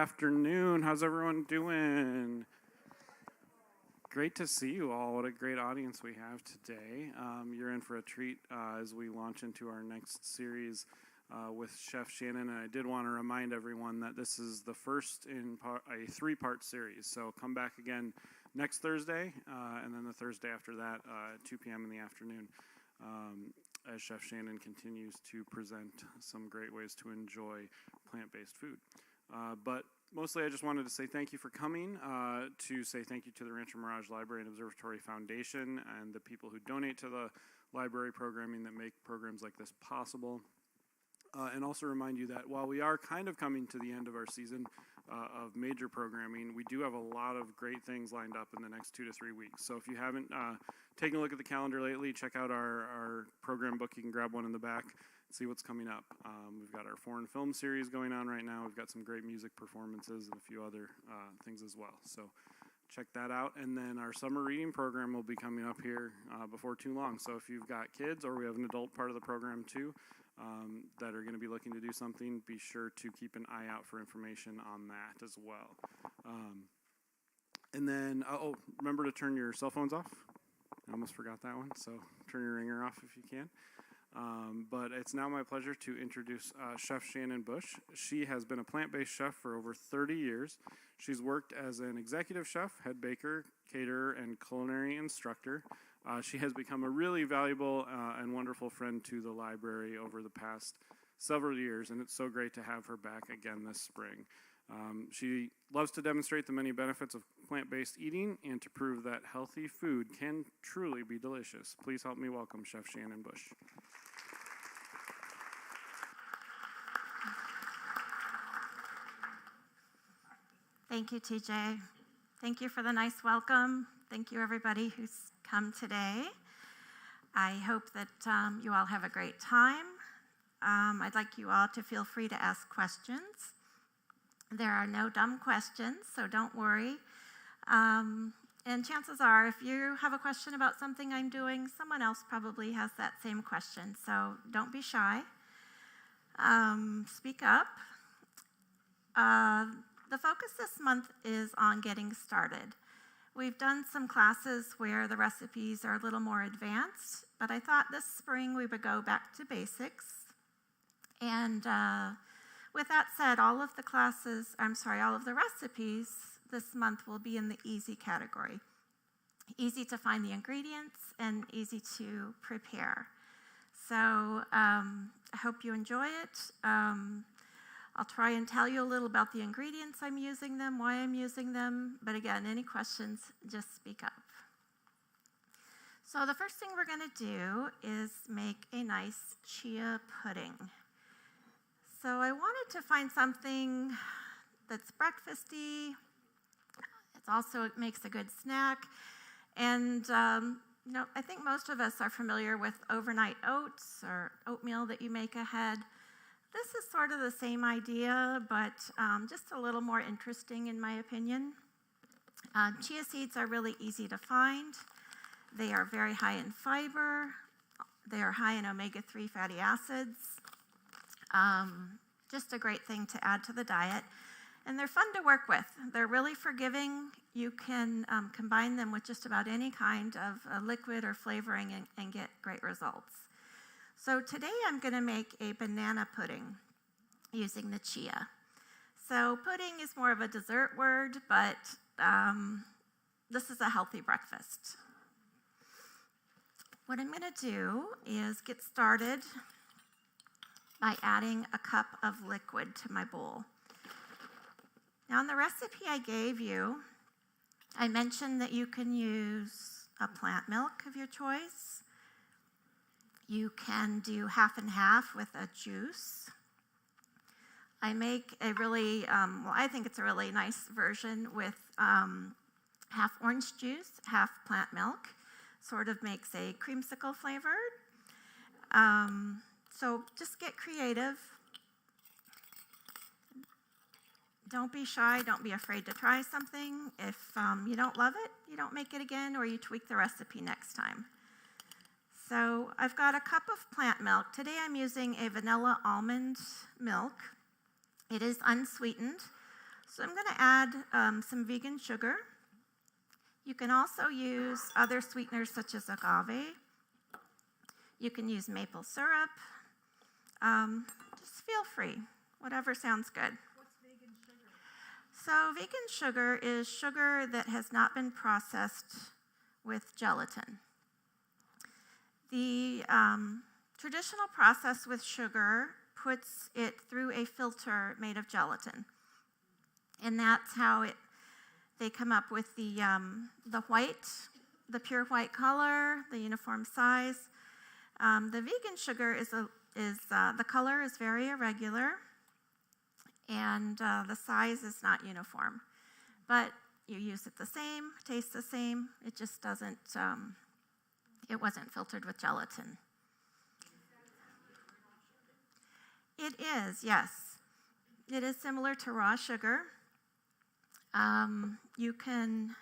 afternoon. How's everyone doing? Great to see you all. What a great audience we have today. You're in for a treat as we launch into our next series with Chef Shannon. And I did want to remind everyone that this is the first in a three-part series. So come back again next Thursday, and then the Thursday after that at 2 p.m. in the afternoon. As Chef Shannon continues to present some great ways to enjoy plant-based food. But mostly I just wanted to say thank you for coming, to say thank you to the Rancho Mirage Library and Observatory Foundation and the people who donate to the library programming that make programs like this possible. And also remind you that while we are kind of coming to the end of our season of major programming, we do have a lot of great things lined up in the next 2 to 3 weeks. So if you haven't taken a look at the calendar lately, check out our program book. You can grab one in the back, see what's coming up. We've got our foreign film series going on right now. We've got some great music performances and a few other things as well. So check that out. And then our summer reading program will be coming up here before too long. So if you've got kids, or we have an adult part of the program too, that are going to be looking to do something, be sure to keep an eye out for information on that as well. And then, remember to turn your cell phones off. I almost forgot that one, so turn your ringer off if you can. But it's now my pleasure to introduce Chef Shannon Bush. She has been a plant-based chef for over 30 years. She's worked as an executive chef, head baker, caterer, and culinary instructor. She has become a really valuable and wonderful friend to the library over the past several years, and it's so great to have her back again this spring. She loves to demonstrate the many benefits of plant-based eating and to prove that healthy food can truly be delicious. Please help me welcome Chef Shannon Bush. Thank you, TJ. Thank you for the nice welcome. Thank you, everybody who's come today. I hope that you all have a great time. I'd like you all to feel free to ask questions. There are no dumb questions, so don't worry. And chances are, if you have a question about something I'm doing, someone else probably has that same question, so don't be shy. Speak up. The focus this month is on getting started. We've done some classes where the recipes are a little more advanced, but I thought this spring we would go back to basics. And with that said, all of the recipes this month will be in the easy category. Easy to find the ingredients and easy to prepare. So I hope you enjoy it. I'll try and tell you a little about the ingredients I'm using them, why I'm using them, but again, any questions, just speak up. So the first thing we're going to do is make a nice chia pudding. So I wanted to find something that's breakfasty. It makes a good snack, and I think most of us are familiar with overnight oats or oatmeal that you make ahead. This is sort of the same idea, but just a little more interesting in my opinion. Chia seeds are really easy to find. They are very high in fiber. They are high in omega-3 fatty acids. Just a great thing to add to the diet. And they're fun to work with. They're really forgiving. You can combine them with just about any kind of liquid or flavoring and get great results. So today I'm going to make a banana pudding using the chia. So pudding is more of a dessert word, but this is a healthy breakfast. What I'm going to do is get started by adding a cup of liquid to my bowl. Now in the recipe I gave you, I mentioned that you can use a plant milk of your choice. You can do half and half with a juice. I make a really, I think it's a really nice version with half orange juice, half plant milk. Sort of makes a creamsicle flavored. So just get creative. Don't be shy. Don't be afraid to try something. If you don't love it, you don't make it again, or you tweak the recipe next time. So I've got a cup of plant milk. Today I'm using a vanilla almond milk. It is unsweetened, So I'm going to add some vegan sugar. You can also use other sweeteners such as agave. You can use maple syrup. Just feel free, whatever sounds good. What's vegan sugar? So vegan sugar is sugar that has not been processed with gelatin. The traditional process with sugar puts it through a filter made of gelatin. And that's how they come up with the white, the pure white color, the uniform size. The vegan sugar the color is very irregular, and the size is not uniform. But you use it the same, tastes the same. It just doesn't. It wasn't filtered with gelatin. It is, yes. It is similar to raw sugar. You can,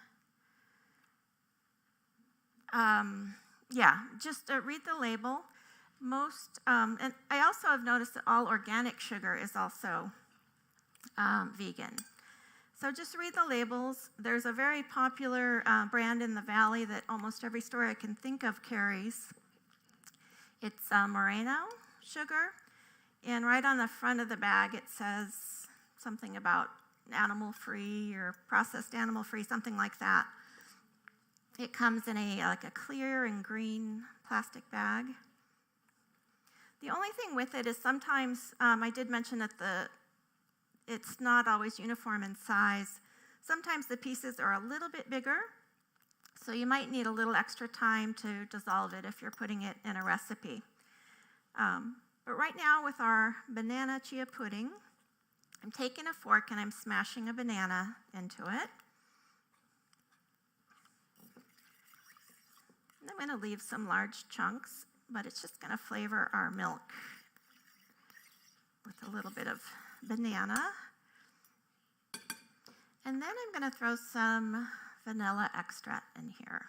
just read the label. And I also have noticed that all organic sugar is also vegan. So just read the labels. There's a very popular brand in the Valley that almost every store I can think of carries. It's Moreno sugar. And right on the front of the bag, it says something about animal-free or processed animal-free, something like that. It comes in a clear and green plastic bag. The only thing with it is sometimes, I did mention that it's not always uniform in size. Sometimes the pieces are a little bit bigger, so you might need a little extra time to dissolve it if you're putting it in a recipe. But right now with our banana chia pudding, I'm taking a fork and I'm smashing a banana into it. And I'm going to leave some large chunks, but it's just going to flavor our milk with a little bit of banana. And then I'm going to throw some vanilla extract in here.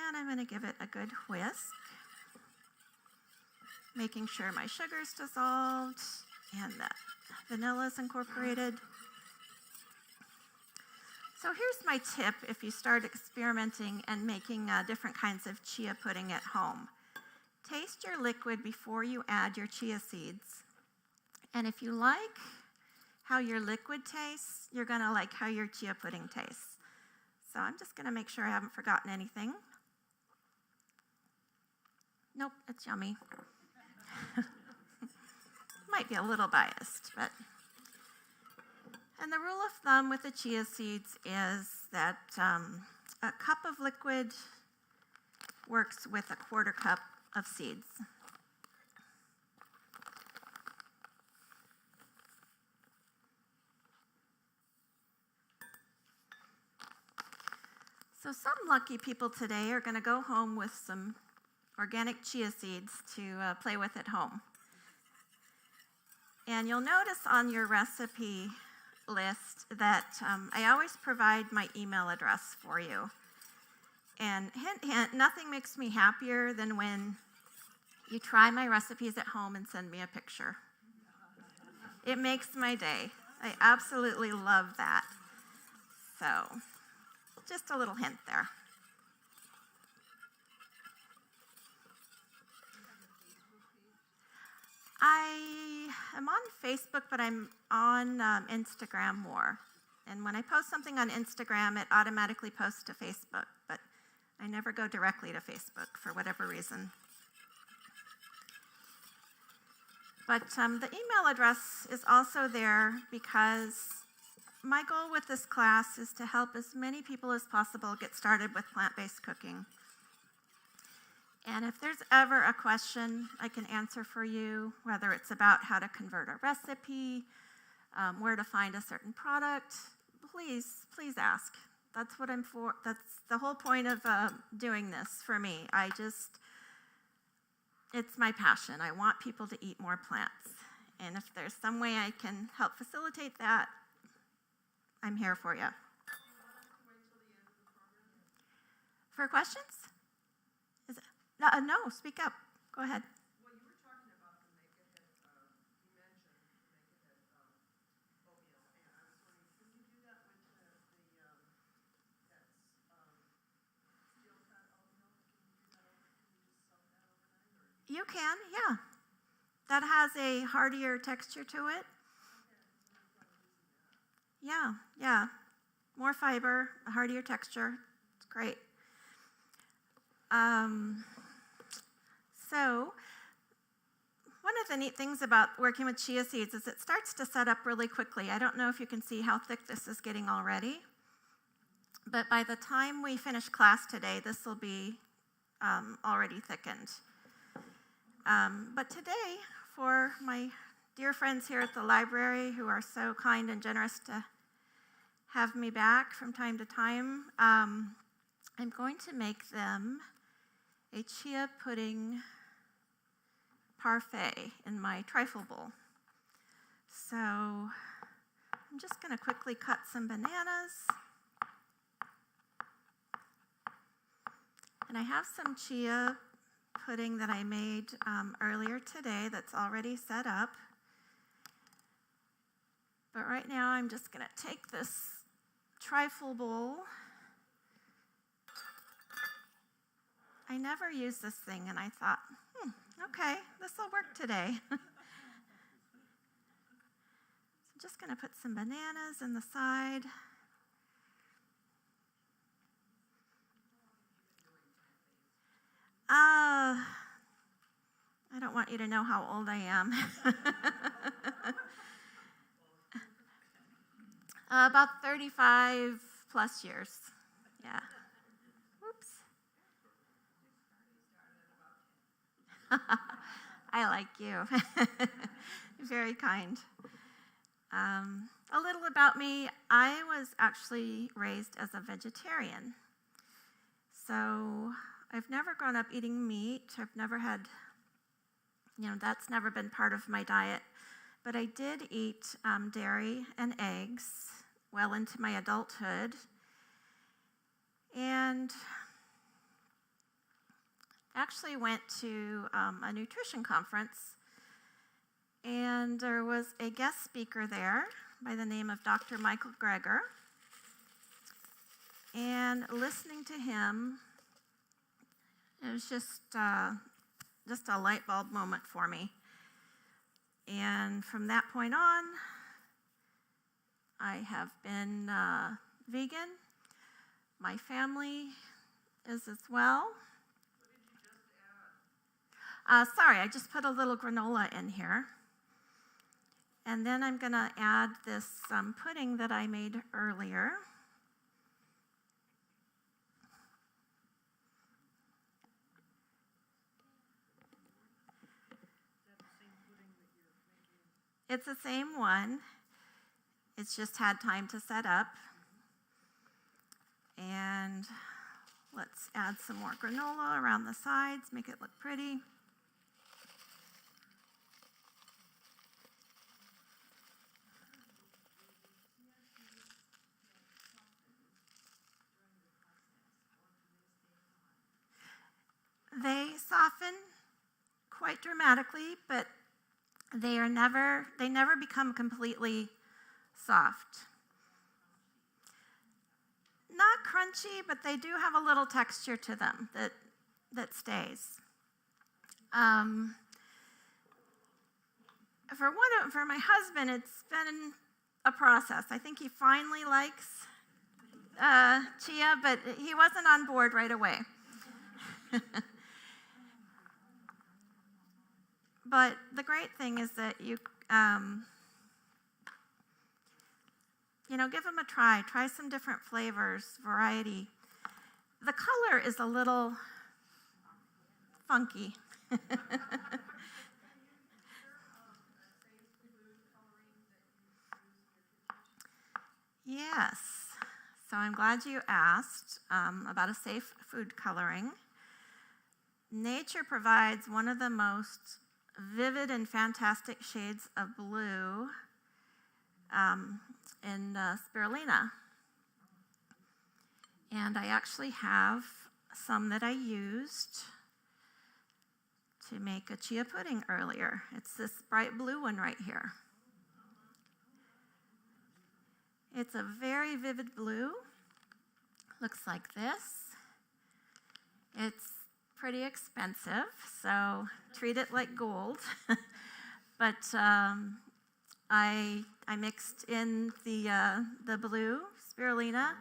And I'm going to give it a good whisk, making sure my sugar's dissolved and that vanilla is incorporated. So here's my tip if you start experimenting and making different kinds of chia pudding at home. Taste your liquid before you add your chia seeds. And if you like how your liquid tastes, you're going to like how your chia pudding tastes. So I'm just going to make sure I haven't forgotten anything. Nope, it's yummy. Might be a little biased, but. And the rule of thumb with the chia seeds is that a cup of liquid works with a quarter cup of seeds. So some lucky people today are going to go home with some organic chia seeds to play with at home. And you'll notice on your recipe list that I always provide my email address for you. And hint, hint, nothing makes me happier than when you try my recipes at home and send me a picture. It makes my day. I absolutely love that. So, just a little hint there. I am on Facebook, but I'm on Instagram more. And when I post something on Instagram, it automatically posts to Facebook, but I never go directly to Facebook for whatever reason. But the email address is also there because my goal with this class is to help as many people as possible get started with plant-based cooking. And if there's ever a question I can answer for you, whether it's about how to convert a recipe, where to find a certain product, please ask. That's what I'm for. That's the whole point of doing this for me. It's my passion. I want people to eat more plants. And if there's some way I can help facilitate that, I'm here for you. For questions? No, speak up. Go ahead. Well, you were You can, yeah. That has a heartier texture to it. Yeah. More fiber, a heartier texture. It's great. So, one of the neat things about working with chia seeds is it starts to set up really quickly. I don't know if you can see how thick this is getting already, but by the time we finish class today, this will be already thickened. But today, for my dear friends here at the library who are so kind and generous to have me back from time to time, I'm going to make them a chia pudding parfait in my trifle bowl. So I'm just going to quickly cut some bananas. And I have some chia pudding that I made earlier today that's already set up. But right now I'm just going to take this trifle bowl. I never use this thing, and I thought, okay, this will work today. So I'm just going to put some bananas in the side. I don't want you to know how old I am. About 35 plus years. Yeah. Whoops. I like you. Very kind. A little about me. I was actually raised as a vegetarian. So I've never grown up eating meat. I've never had, that's never been part of my diet. But I did eat dairy and eggs well into my adulthood. And actually went to a nutrition conference. And there was a guest speaker there by the name of Dr. Michael Greger. And listening to him, it was just a light bulb moment for me. And from that point on, I have been vegan. My family is as well. Sorry, I just put a little granola in here. And then I'm going to add this pudding that I made earlier. It's the same one. It's just had time to set up. And let's add some more granola around the sides, make it look pretty. They soften quite dramatically, but they never become completely soft. Not crunchy, but they do have a little texture to them that stays. For my husband, it's been a process. I think he finally likes chia, but he wasn't on board right away. But the great thing is that you give them a try. Try some different flavors, variety. The color is a little funky. Yes. So I'm glad you asked about a safe food coloring. Nature provides one of the most vivid and fantastic shades of blue in spirulina. And I actually have some that I used to make a chia pudding earlier. It's this bright blue one right here. It's a very vivid blue. Looks like this. It's pretty expensive, so treat it like gold. But I mixed in the blue spirulina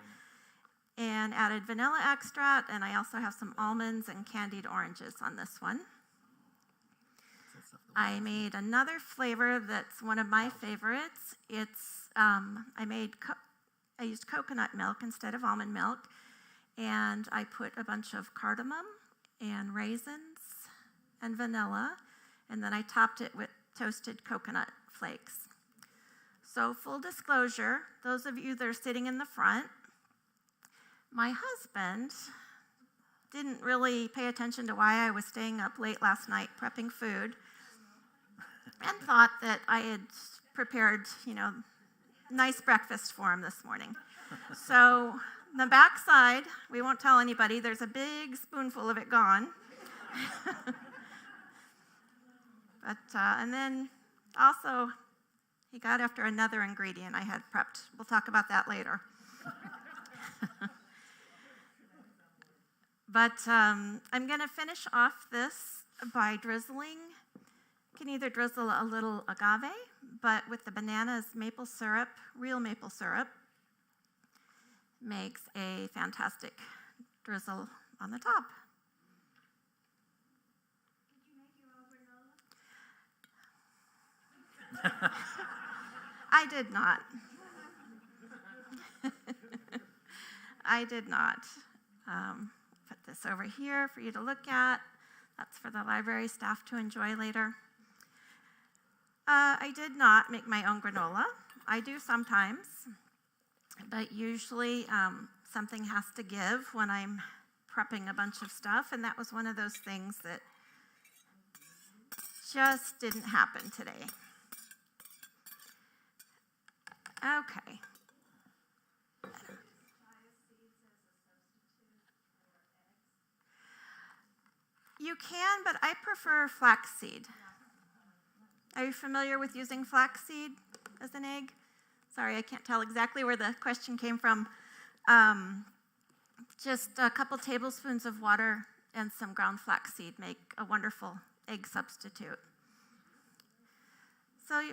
and added vanilla extract, and I also have some almonds and candied oranges on this one. I made another flavor that's one of my favorites. It's I used coconut milk instead of almond milk, and I put a bunch of cardamom and raisins and vanilla, and then I topped it with toasted coconut flakes. So full disclosure, those of you that are sitting in the front, my husband didn't really pay attention to why I was staying up late last night prepping food and thought that I had prepared, nice breakfast for him this morning. So the backside, we won't tell anybody, there's a big spoonful of it gone. But and then also, he got after another ingredient I had prepped. We'll talk about that later. But I'm going to finish off this by drizzling. You can either drizzle a little agave, but with the bananas, maple syrup, real maple syrup, makes a fantastic drizzle on the top. I did not. I did not. Put this over here for you to look at. That's for the library staff to enjoy later. I did not make my own granola. I do sometimes, but usually something has to give when I'm prepping a bunch of stuff, and that was one of those things that just didn't happen today. Okay. You can, but I prefer flaxseed. Are you familiar with using flaxseed as an egg? Sorry, I can't tell exactly where the question came from. Just a couple tablespoons of water and some ground flaxseed make a wonderful egg substitute. So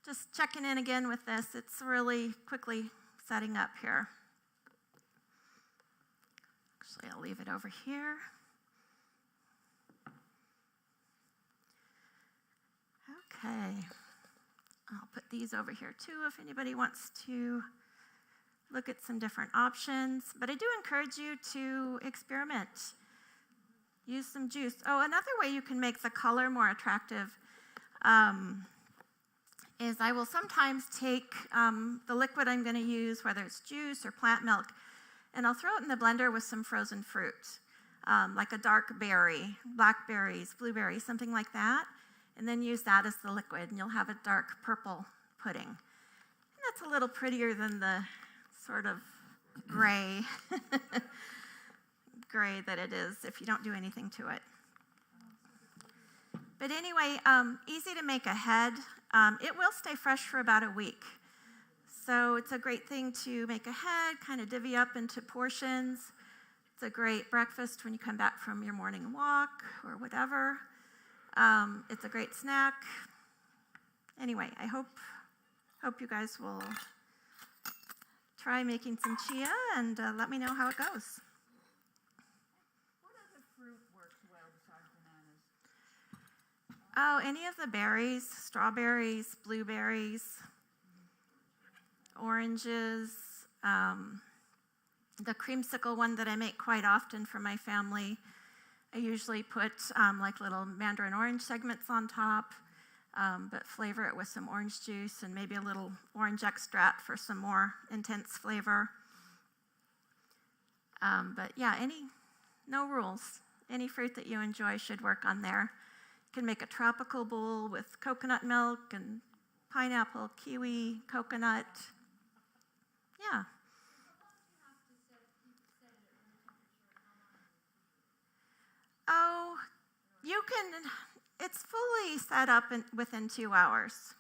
just checking in again with this. It's really quickly setting up here. Actually, I'll leave it over here. Okay. I'll put these over here too if anybody wants to look at some different options. But I do encourage you to experiment. Use some juice. Oh, another way you can make the color more attractive is I will sometimes take the liquid I'm going to use, whether it's juice or plant milk, and I'll throw it in the blender with some frozen fruit, like a dark berry, blackberries, blueberries, something like that, and then use that as the liquid, and you'll have a dark purple pudding. And that's a little prettier than the sort of gray that it is if you don't do anything to it. But anyway, easy to make ahead. It will stay fresh for about a week. So it's a great thing to make ahead, kind of divvy up into portions. It's a great breakfast when you come back from your morning walk or whatever. It's a great snack. Anyway, I hope you guys will try making some chia and let me know how it goes. What other fruit works well besides bananas? Oh, any of the berries, strawberries, blueberries, oranges, the creamsicle one that I make quite often for my family. I usually put like little mandarin orange segments on top, but flavor it with some orange juice and maybe a little orange extract for some more intense flavor. But yeah, no rules. Any fruit that you enjoy should work on there. You can make a tropical bowl with coconut milk and pineapple, kiwi, coconut. Yeah. Oh, you can, it's fully set up within 2 hours.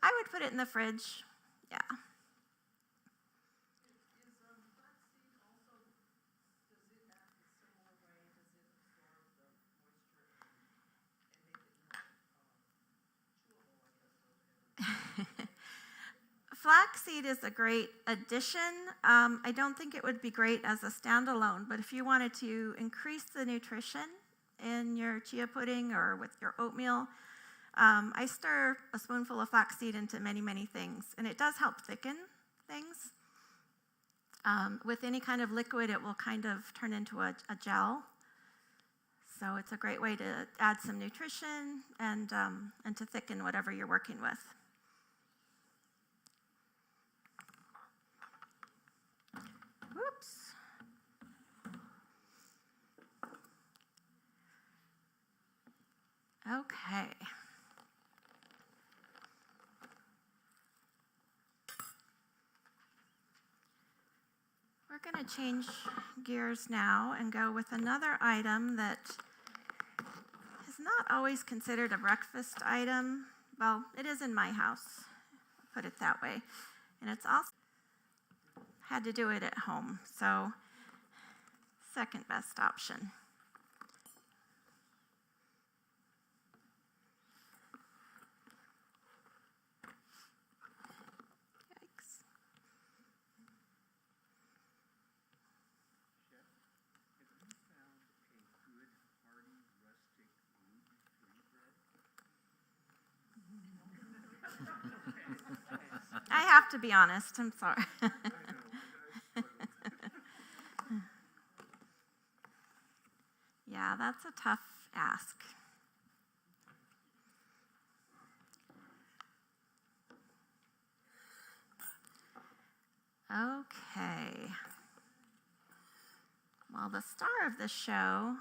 I would put it in the fridge, yeah. Flaxseed is a great addition. I don't think it would be great as a standalone, but if you wanted to increase the nutrition in your chia pudding or with your oatmeal, I stir a spoonful of flaxseed into many, many things, and it does help thicken things. With any kind of liquid, it will kind of turn into a gel. So it's a great way to add some nutrition and to thicken whatever you're working with. Whoops. Okay. We're going to change gears now and go with another item that is not always considered a breakfast item. Well, it is in my house, put it that way. And it's also had to do it at home, so second best option. Yikes. I have to be honest, I'm sorry. Yeah, that's a tough ask. Okay. Well, the star of the show,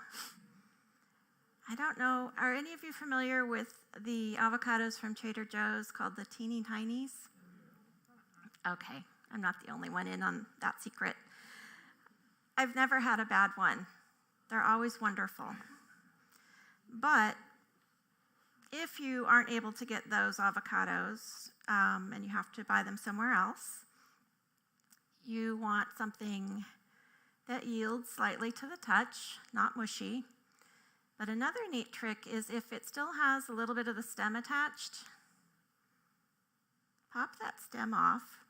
I don't know, are any of you familiar with the avocados from Trader Joe's called the Teeny Tinies? Okay, I'm not the only one in on that secret. I've never had a bad one. They're always wonderful. But if you aren't able to get those avocados and you have to buy them somewhere else, you want something that yields slightly to the touch, not mushy. But another neat trick is if it still has a little bit of the stem attached, pop that stem off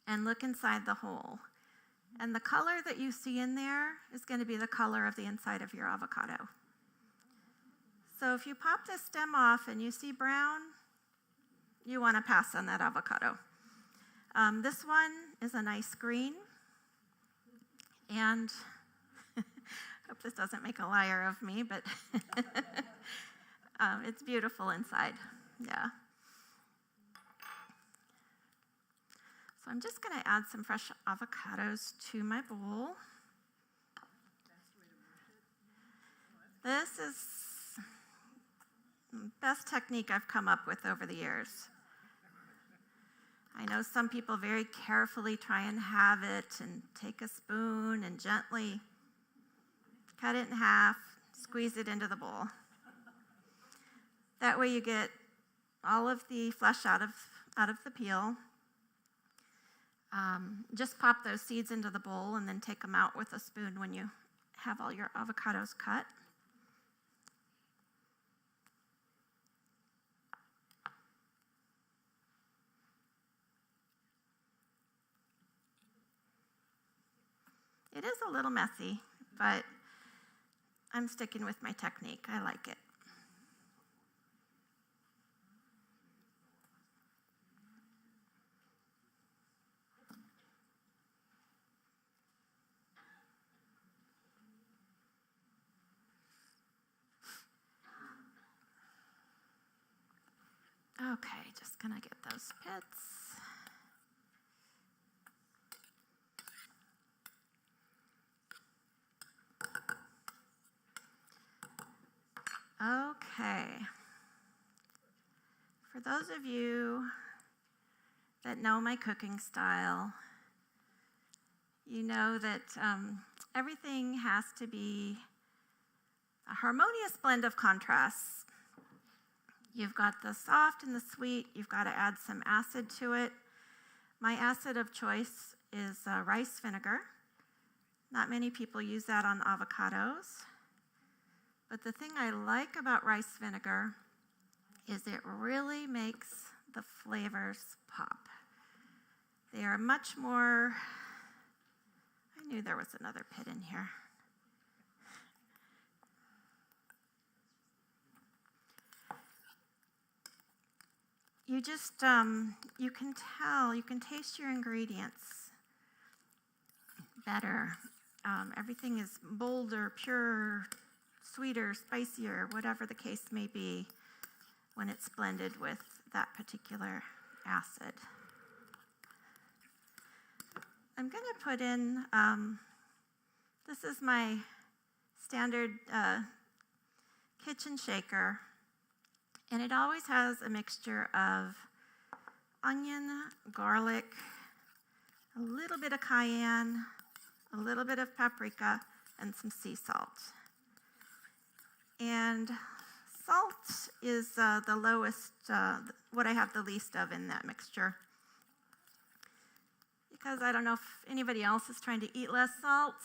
and look inside the hole. And the color that you see in there is going to be the color of the inside of your avocado. So if you pop the stem off and you see brown, you want to pass on that avocado. This one is a nice green. And I hope this doesn't make a liar of me, but it's beautiful inside. Yeah. So I'm just going to add some fresh avocados to my bowl. This is the best technique I've come up with over the years. I know some people very carefully try and have it and take a spoon and gently cut it in half, squeeze it into the bowl. That way you get all of the flesh out of the peel. Just pop those seeds into the bowl and then take them out with a spoon when you have all your avocados cut. It is a little messy, but I'm sticking with my technique. I like it. Okay, just gonna get those pits. Okay. For those of you that know my cooking style, you know that everything has to be a harmonious blend of contrasts. You've got the soft and the sweet. You've got to add some acid to it. My acid of choice is rice vinegar. Not many people use that on avocados. But the thing I like about rice vinegar is it really makes the flavors pop. They are much more, I knew there was another pit in here. You just, you can tell, you can taste your ingredients better. Everything is bolder, purer, sweeter, spicier, whatever the case may be when it's blended with that particular acid. I'm going to put in, this is my standard kitchen shaker, and it always has a mixture of onion, garlic, a little bit of cayenne, a little bit of paprika, and some sea salt. And salt is the lowest, what I have the least of in that mixture. Because I don't know if anybody else is trying to eat less salt,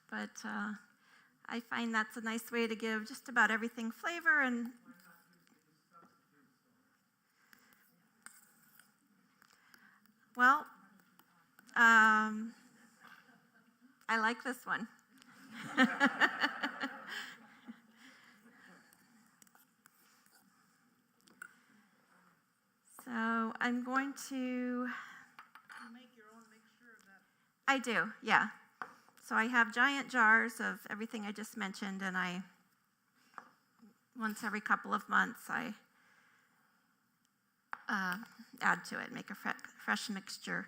but I find that's a nice way to give just about everything flavor. And well, I like this one. So I'm going to... I do, yeah. So I have giant jars of everything I just mentioned, and once every couple of months, I add to it, make a fresh mixture.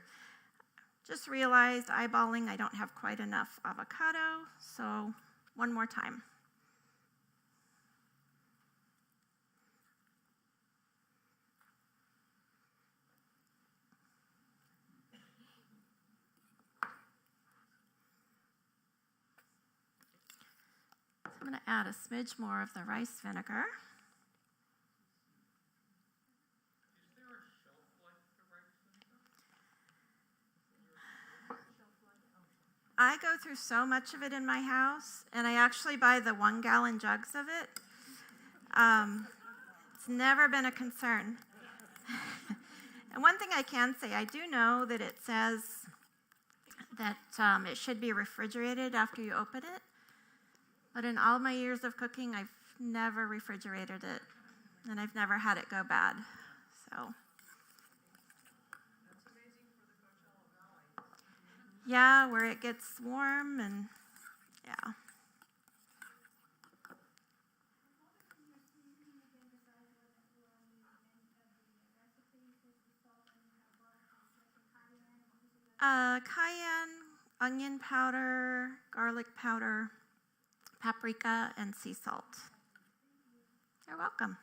Just realized, eyeballing, I don't have quite enough avocado, so one more time. I'm going to add a smidge more of the rice vinegar. Is there a shelf life to rice vinegar? I go through so much of it in my house, and I actually buy the 1-gallon jugs of it. It's never been a concern. And one thing I can say, I do know that it says that it should be refrigerated after you open it. But in all my years of cooking, I've never refrigerated it, and I've never had it go bad. So, That's amazing for the Coachella Valley. yeah, where it gets warm and yeah. Cayenne, onion powder, garlic powder, paprika, and sea salt. You're welcome.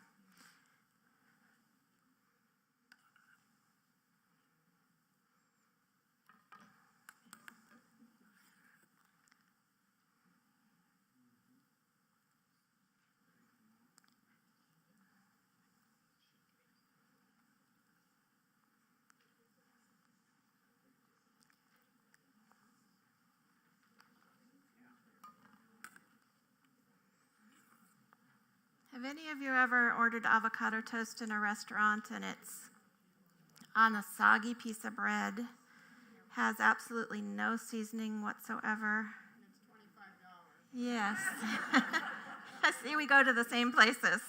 Have any of you ever ordered avocado toast in a restaurant and it's on a soggy piece of bread, has absolutely no seasoning whatsoever? And it's $25. Yes. See, we go to the same places.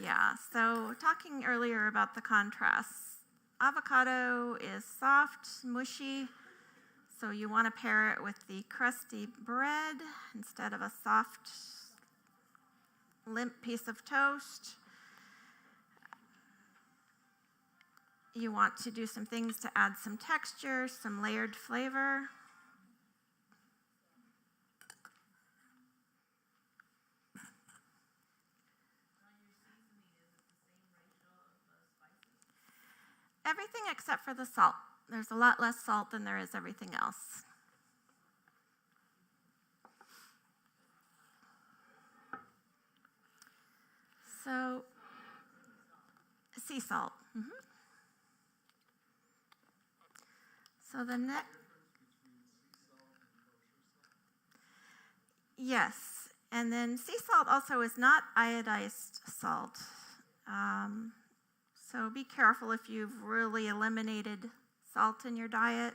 Yeah, so talking earlier about the contrasts. Avocado is soft, mushy, so you want to pair it with the crusty bread instead of a soft, limp piece of toast. You want to do some things to add some texture, some layered flavor. Everything except for the salt. There's a lot less salt than there is everything else. So, sea salt. So the next. Yes, and then sea salt also is not iodized salt. So be careful if you've really eliminated salt in your diet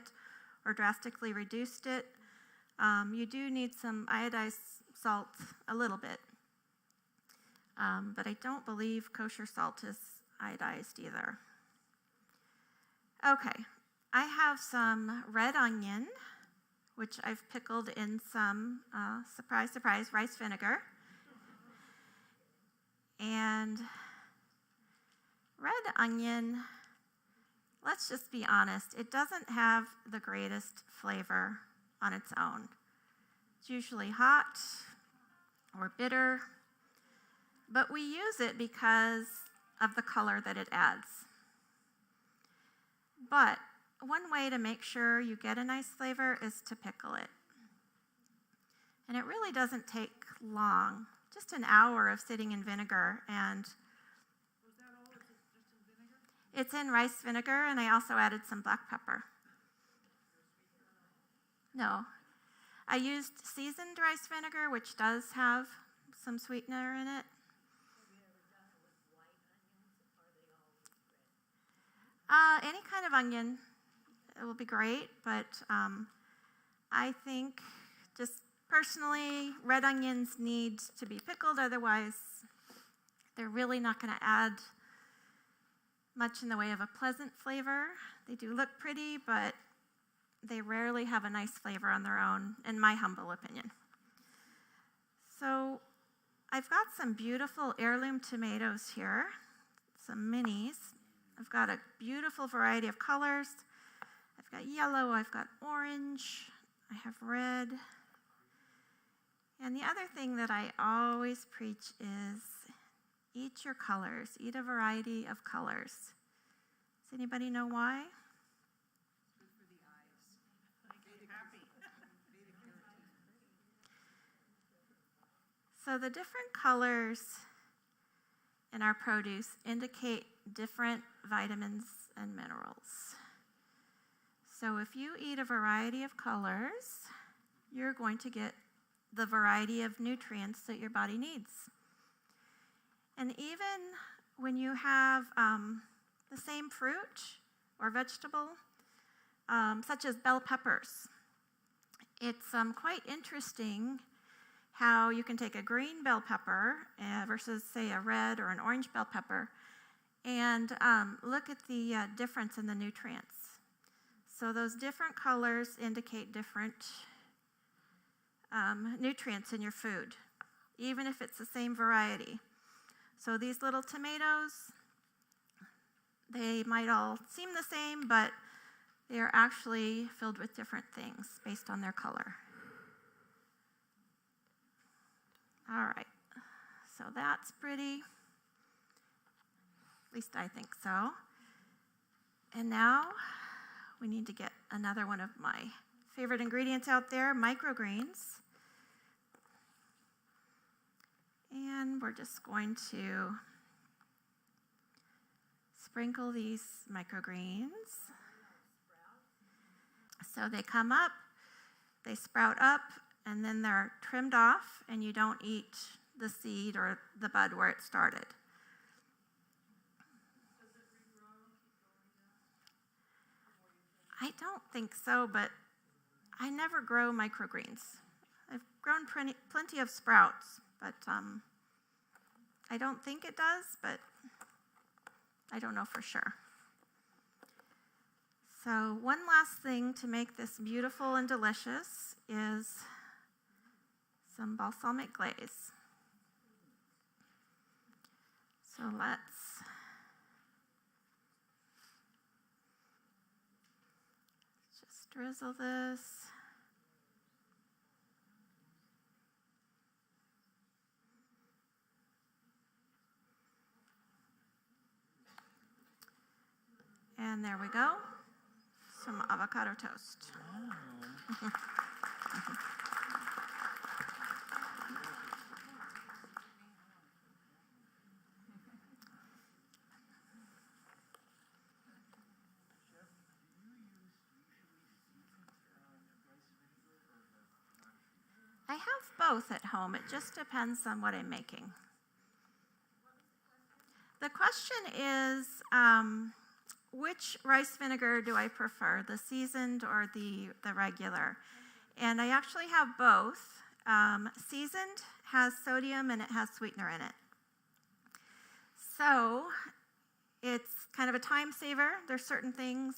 or drastically reduced it. You do need some iodized salt a little bit. But I don't believe kosher salt is iodized either. Okay, I have some red onion, which I've pickled in some, surprise, surprise, rice vinegar. And red onion, let's just be honest, it doesn't have the greatest flavor on its own. It's usually hot or bitter, but we use it because of the color that it adds. But one way to make sure you get a nice flavor is to pickle it. And it really doesn't take long, just an hour of sitting in vinegar. And Was that all? Is it just in vinegar? it's in rice vinegar, and I also added some black pepper. No, I used seasoned rice vinegar, which does have some sweetener in it. Any kind of onion, it will be great, but I think just personally, red onions need to be pickled, otherwise they're really not going to add much in the way of a pleasant flavor. They do look pretty, but they rarely have a nice flavor on their own, in my humble opinion. So I've got some beautiful heirloom tomatoes here, some minis. I've got a beautiful variety of colors. I've got yellow, I've got orange, I have red. And the other thing that I always preach is eat your colors, eat a variety of colors. Does anybody know why? Good for the eyes. Make you happy. So the different colors in our produce indicate different vitamins and minerals. So if you eat a variety of colors, you're going to get the variety of nutrients that your body needs. And even when you have the same fruit or vegetable, such as bell peppers, it's quite interesting how you can take a green bell pepper versus, say, a red or an orange bell pepper, and look at the difference in the nutrients. So those different colors indicate different nutrients in your food, even if it's the same variety. So these little tomatoes, they might all seem the same, but they are actually filled with different things based on their color. All right, so that's pretty. At least I think so. And now we need to get another one of my favorite ingredients out there, microgreens. And we're just going to sprinkle these microgreens. So they come up, they sprout up, and then they're trimmed off, and you don't eat the seed or the bud where it started. I don't think so, but I never grow microgreens. I've grown plenty of sprouts, but I don't think it does, but I don't know for sure. So one last thing to make this beautiful and delicious is some balsamic glaze. So let's just drizzle this. And there we go. Some avocado toast. Wow. I have both at home. It just depends on what I'm making. The question is, which rice vinegar do I prefer, the seasoned or the regular? And I actually have both. Seasoned has sodium and it has sweetener in it. So it's kind of a time saver. There's certain things,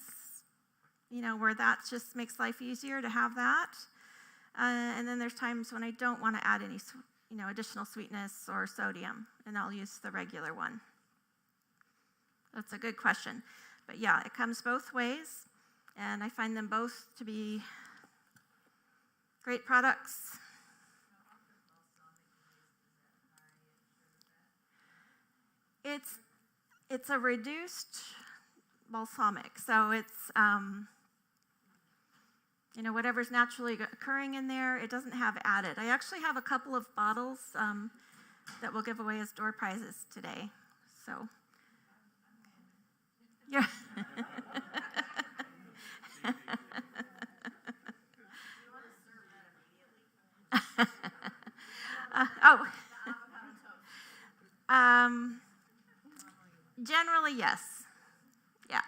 where that just makes life easier to have that. And then there's times when I don't want to add any, additional sweetness or sodium, and I'll use the regular one. That's a good question. But yeah, it comes both ways, and I find them both to be great products. It's a reduced balsamic, so it's whatever's naturally occurring in there. It doesn't have added. I actually have a couple of bottles that we'll give away as door prizes today. So, yeah. Generally, yes. Yeah.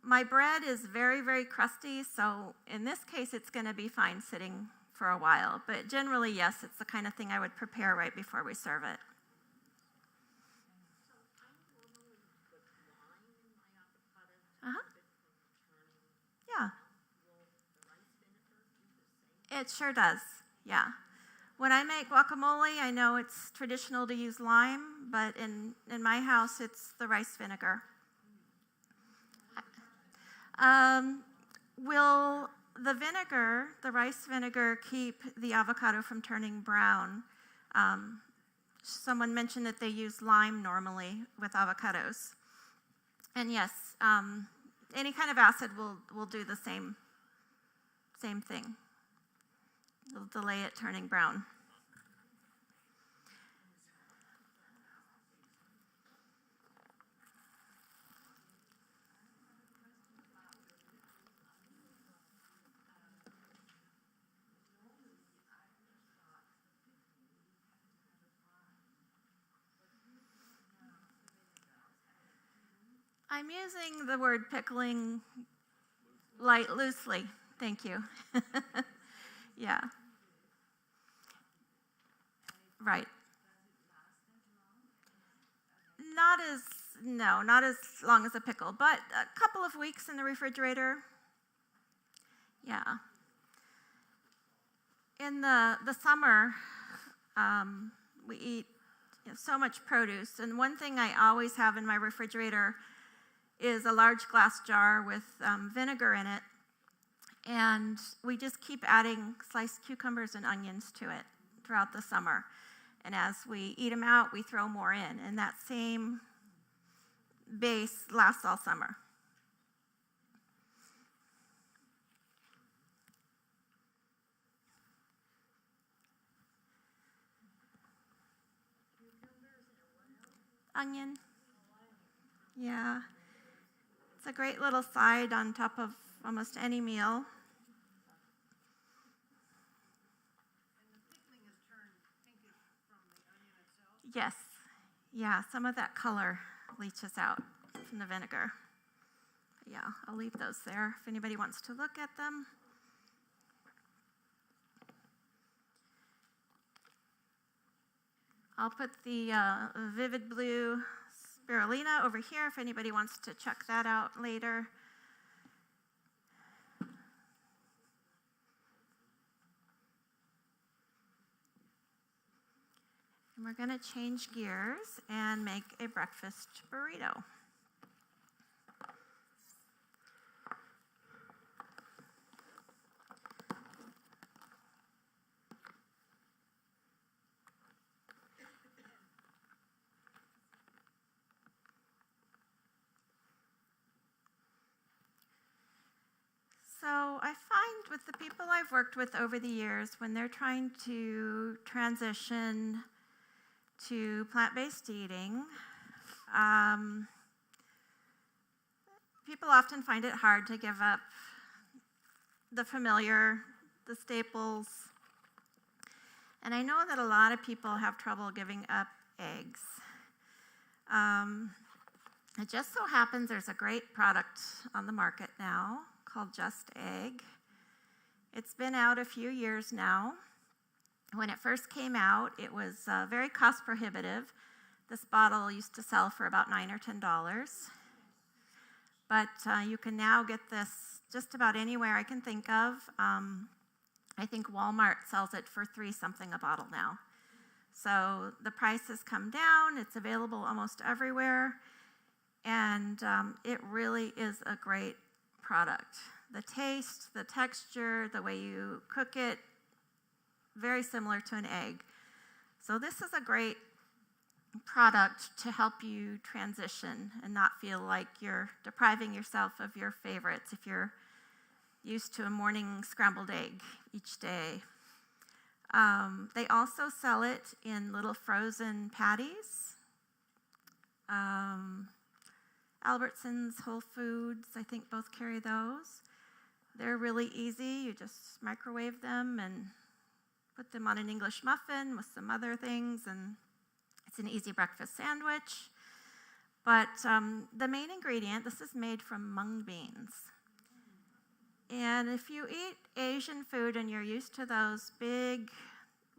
My bread is very, very crusty, so in this case, it's going to be fine sitting for a while. But generally, yes, it's the kind of thing I would prepare right before we serve it. Yeah. It sure does, yeah. When I make guacamole, I know it's traditional to use lime, but in my house, it's the rice vinegar. Will the vinegar, the rice vinegar, keep the avocado from turning brown? Someone mentioned that they use lime normally with avocados. And yes, any kind of acid will do the same thing. It'll delay it turning brown. I'm using the word pickling loosely. Thank you. Yeah. Right. Not as long as a pickle, but a couple of weeks in the refrigerator. Yeah. In the summer, we eat so much produce, and one thing I always have in my refrigerator is a large glass jar with vinegar in it, and we just keep adding sliced cucumbers and onions to it throughout the summer. And as we eat them out, we throw more in, and that same base lasts all summer. Onion. Yeah. It's a great little side on top of almost any meal. And the pickling has turned pinkish from the onion itself? Yes. Yeah, some of that color leaches out from the vinegar. Yeah, I'll leave those there if anybody wants to look at them. I'll put the Vivid Blue spirulina over here if anybody wants to check that out later. And we're going to change gears and make a breakfast burrito. So I find with the people I've worked with over the years, when they're trying to transition to plant-based eating, people often find it hard to give up the familiar, the staples, And I know that a lot of people have trouble giving up eggs. It just so happens there's a great product on the market now called Just Egg. It's been out a few years now. When it first came out, it was very cost prohibitive. This bottle used to sell for about $9 or $10. But you can now get this just about anywhere I can think of. I think Walmart sells it for $3 something a bottle now. So the price has come down. It's available almost everywhere. And it really is a great product. The taste, the texture, the way you cook it, very similar to an egg. So this is a great product to help you transition and not feel like you're depriving yourself of your favorites if you're used to a morning scrambled egg each day. They also sell it in little frozen patties. Albertsons, Whole Foods, I think both carry those. They're really easy. You just microwave them and put them on an English muffin with some other things, and it's an easy breakfast sandwich. But the main ingredient, this is made from mung beans. And if you eat Asian food and you're used to those big,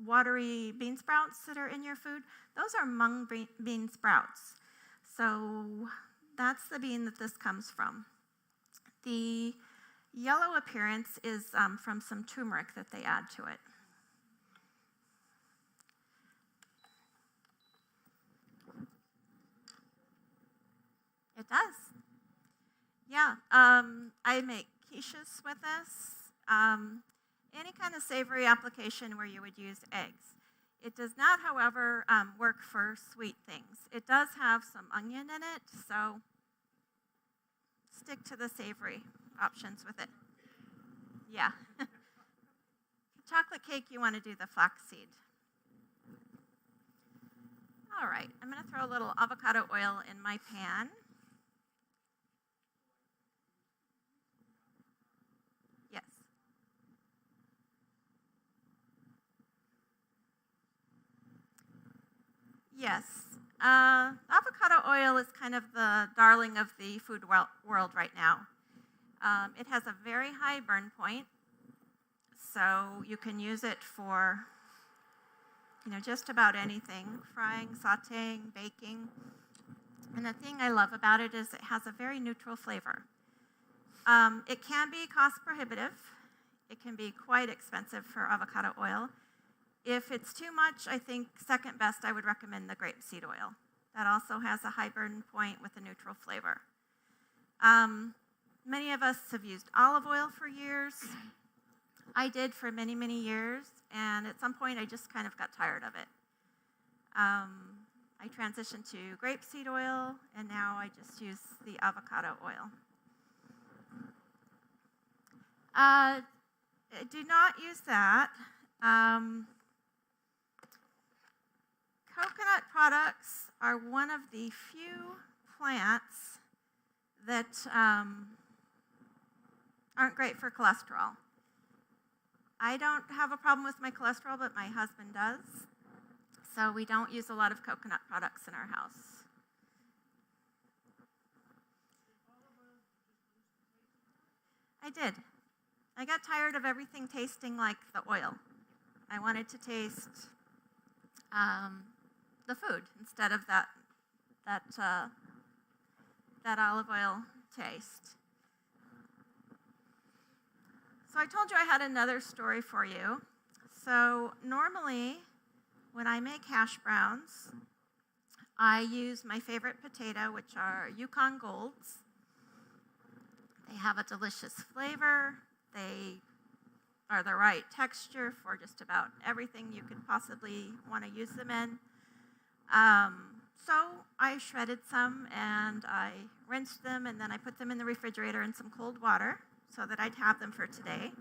watery bean sprouts that are in your food, those are mung bean sprouts. So that's the bean that this comes from. The yellow appearance is from some turmeric that they add to it. It does. Yeah, I make quiches with this. Any kind of savory application where you would use eggs. It does not, however, work for sweet things. It does have some onion in it, so stick to the savory options with it. Yeah. Chocolate cake, you want to do the flaxseed. All right, I'm going to throw a little avocado oil in my pan. Yes. Yes. Avocado oil is kind of the darling of the food world right now. It has a very high burn point, so you can use it for, just about anything, frying, sautéing, baking. And the thing I love about it is it has a very neutral flavor. It can be cost prohibitive. It can be quite expensive for avocado oil. If it's too much, I think second best, I would recommend the grapeseed oil. That also has a high burn point with a neutral flavor. Many of us have used olive oil for years. I did for many, many years, and at some point I just kind of got tired of it. I transitioned to grapeseed oil, and now I just use the avocado oil. Do not use that. Coconut products are one of the few plants that aren't great for cholesterol. I don't have a problem with my cholesterol, but my husband does. So we don't use a lot of coconut products in our house. I did. I got tired of everything tasting like the oil. I wanted to taste the food instead of that olive oil taste. So I told you I had another story for you. So normally, when I make hash browns, I use my favorite potato, which are Yukon Golds. They have a delicious flavor. They are the right texture for just about everything you could possibly want to use them in. So I shredded some and I rinsed them, and then I put them in the refrigerator in some cold water so that I'd have them for today.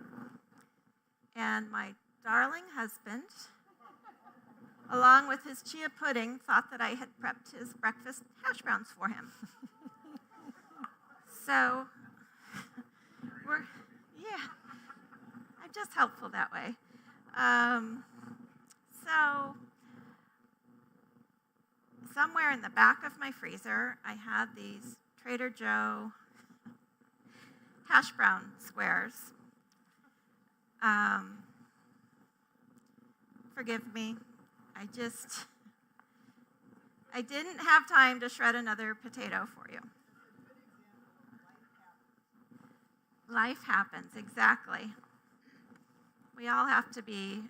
And my darling husband, along with his chia pudding, thought that I had prepped his breakfast hash browns for him. So I'm just helpful that way. So, somewhere in the back of my freezer, I had these Trader Joe hash brown squares. Forgive me. I didn't have time to shred another potato for you. Life happens, exactly. We all have to be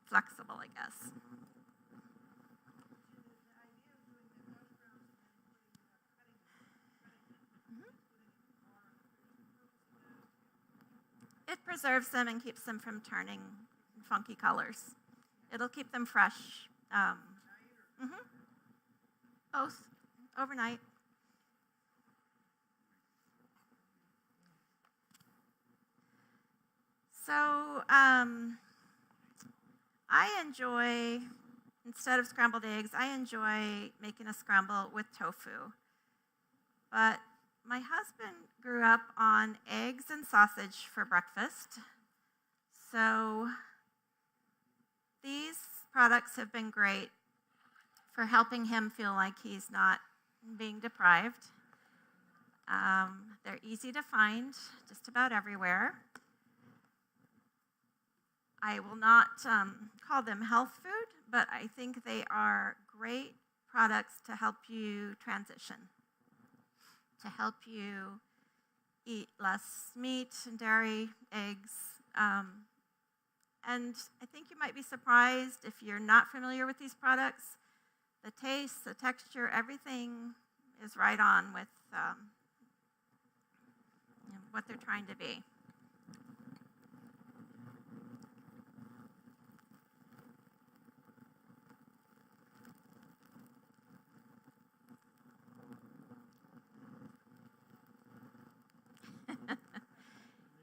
flexible, I guess. It preserves them and keeps them from turning funky colors. It'll keep them fresh. Both, overnight. So I enjoy, instead of scrambled eggs, I enjoy making a scramble with tofu. But my husband grew up on eggs and sausage for breakfast. So these products have been great for helping him feel like he's not being deprived. They're easy to find just about everywhere. I will not call them health food, but I think they are great products to help you transition, to help you eat less meat and dairy, eggs. And I think you might be surprised if you're not familiar with these products. The taste, the texture, everything is right on with what they're trying to be.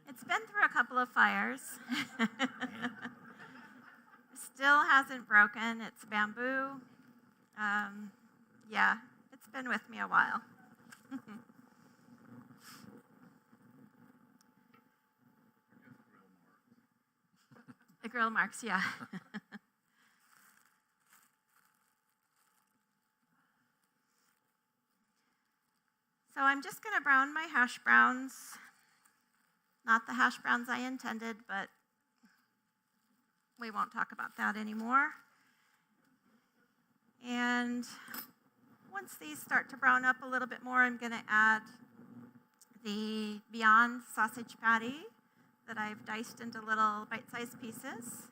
It's been through a couple of fires. Still hasn't broken. It's bamboo. Yeah, it's been with me a while. The grill marks, yeah. So I'm just going to brown my hash browns. Not the hash browns I intended, but we won't talk about that anymore. And once these start to brown up a little bit more, I'm going to add the Beyond sausage patty that I've diced into little bite-sized pieces.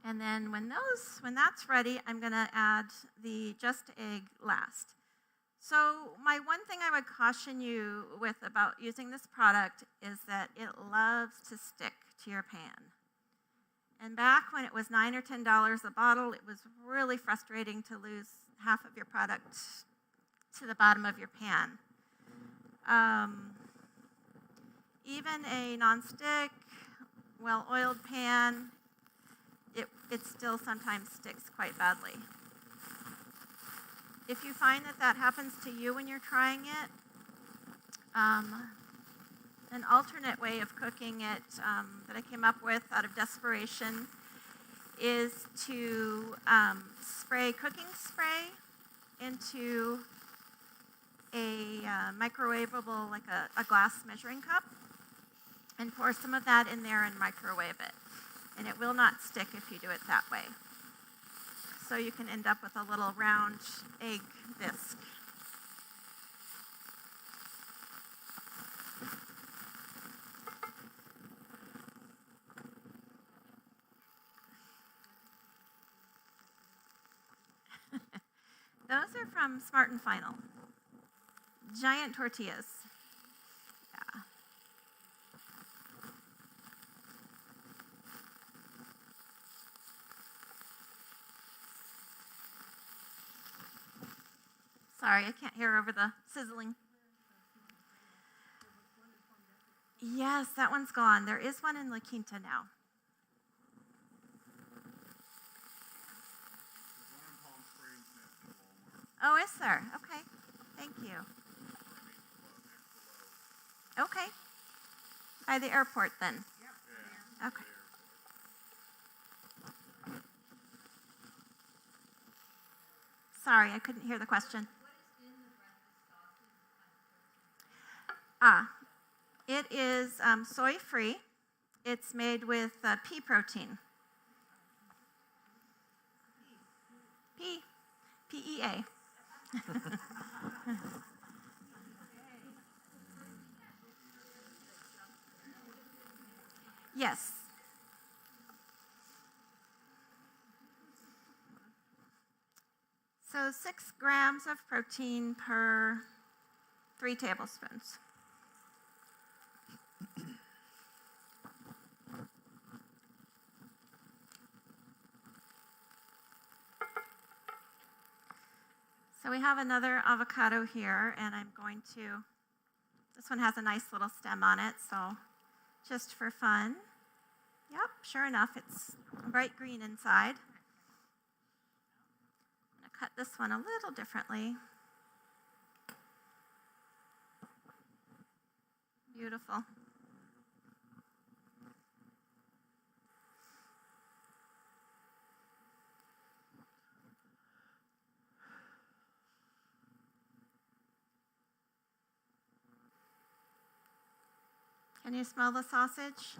And then when that's ready, I'm going to add the just egg last. So my one thing I would caution you with about using this product is that it loves to stick to your pan. And back when it was $9 or $10 a bottle, it was really frustrating to lose half of your product to the bottom of your pan. Even a nonstick, well-oiled pan, it still sometimes sticks quite badly. If you find that happens to you when you're trying it, an alternate way of cooking it that I came up with out of desperation is to spray cooking spray into a microwavable, like a glass measuring cup, and pour some of that in there and microwave it. And it will not stick if you do it that way. So you can end up with a little round egg bisque. Those are from Smart and Final. Giant tortillas. Yeah. Sorry, I can't hear over the sizzling. Yes, that one's gone. There is one in La Quinta now. Oh, is there? Okay. Thank you. Okay. By the airport then. Okay. Sorry, I couldn't hear the question. What is in the breakfast sausage? It is soy-free. It's made with pea protein. Pea. P-E-A. Yes. So 6 grams of protein per 3 tablespoons. So we have another avocado here, and I'm going to, this one has a nice little stem on it, so just for fun. Yep, sure enough, it's bright green inside. I'm going to cut this one a little differently. Beautiful. Can you smell the sausage?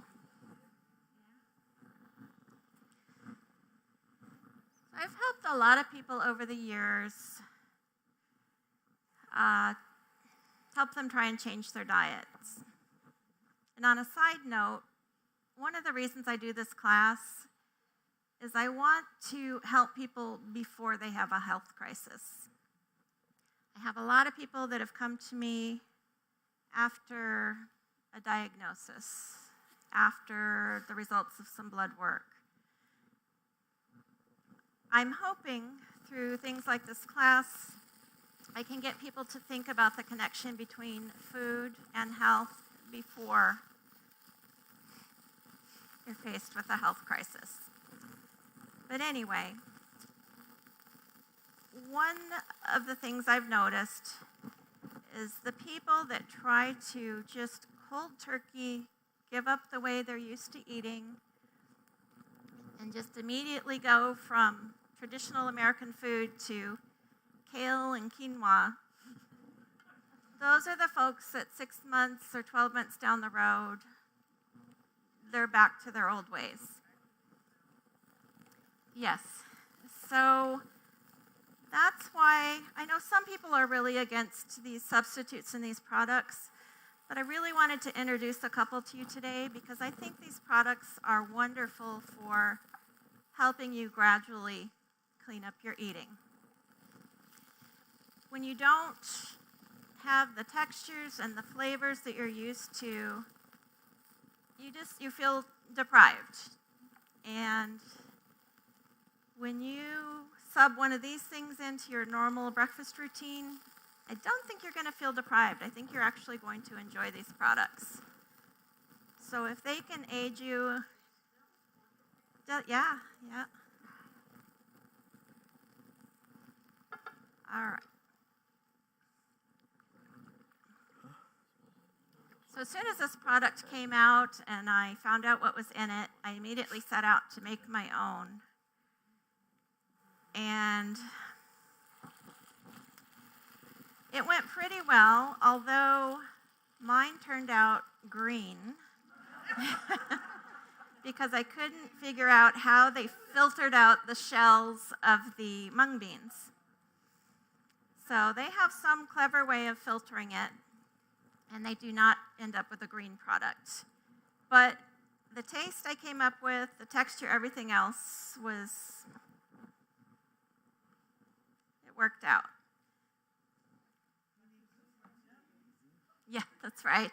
I've helped a lot of people over the years, help them try and change their diets. And on a side note, one of the reasons I do this class is I want to help people before they have a health crisis. I have a lot of people that have come to me after a diagnosis, after the results of some blood work. I'm hoping through things like this class, I can get people to think about the connection between food and health before you're faced with a health crisis. But anyway, one of the things I've noticed is the people that try to just cold turkey give up the way they're used to eating and just immediately go from traditional American food to kale and quinoa. Those are the folks that 6 months or 12 months down the road, they're back to their old ways. Yes. So that's why I know some people are really against these substitutes and these products, but I really wanted to introduce a couple to you today because I think these products are wonderful for helping you gradually clean up your eating. When you don't have the textures and the flavors that you're used to, you feel deprived. And when you sub one of these things into your normal breakfast routine, I don't think you're going to feel deprived. I think you're actually going to enjoy these products. So if they can aid you, yeah. All right. So as soon as this product came out and I found out what was in it, I immediately set out to make my own. And it went pretty well, although mine turned out green because I couldn't figure out how they filtered out the shells of the mung beans. So they have some clever way of filtering it, and they do not end up with a green product. But the taste I came up with, the texture, everything else it worked out. Yeah, that's right.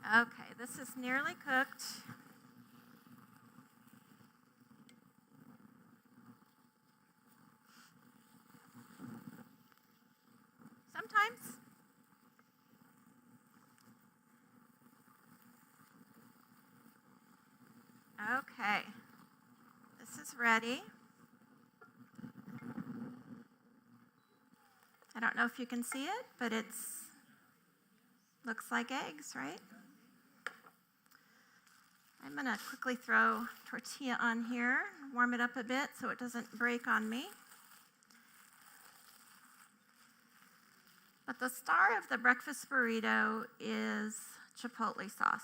Okay, this is nearly cooked. Sometimes. Okay, this is one's ready. I don't know if you can see it, but it's looks like eggs, right? I'm going to quickly throw tortilla on here, warm it up a bit so it doesn't break on me. But the star of the breakfast burrito is chipotle sauce.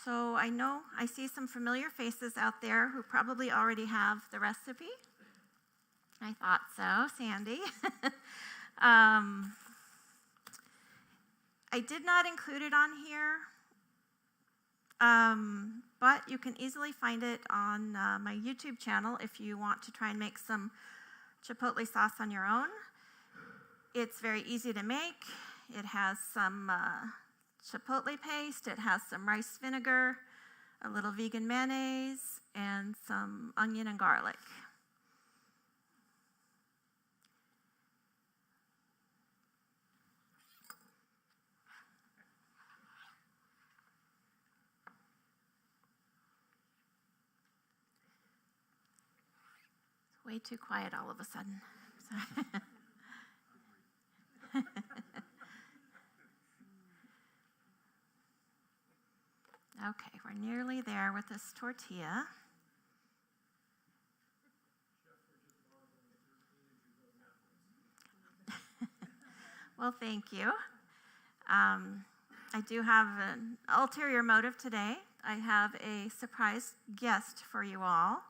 So I see some familiar faces out there who probably already have the recipe. I thought so, Sandy. I did not include it on here, but you can easily find it on my YouTube channel if you want to try and make some chipotle sauce on your own. It's very easy to make. It has some chipotle paste, it has some rice vinegar, a little vegan mayonnaise, and some onion and garlic. It's way too quiet all of a sudden. Okay, we're nearly there with this tortilla. Well, thank you. I do have an ulterior motive today. I have a surprise guest for you all,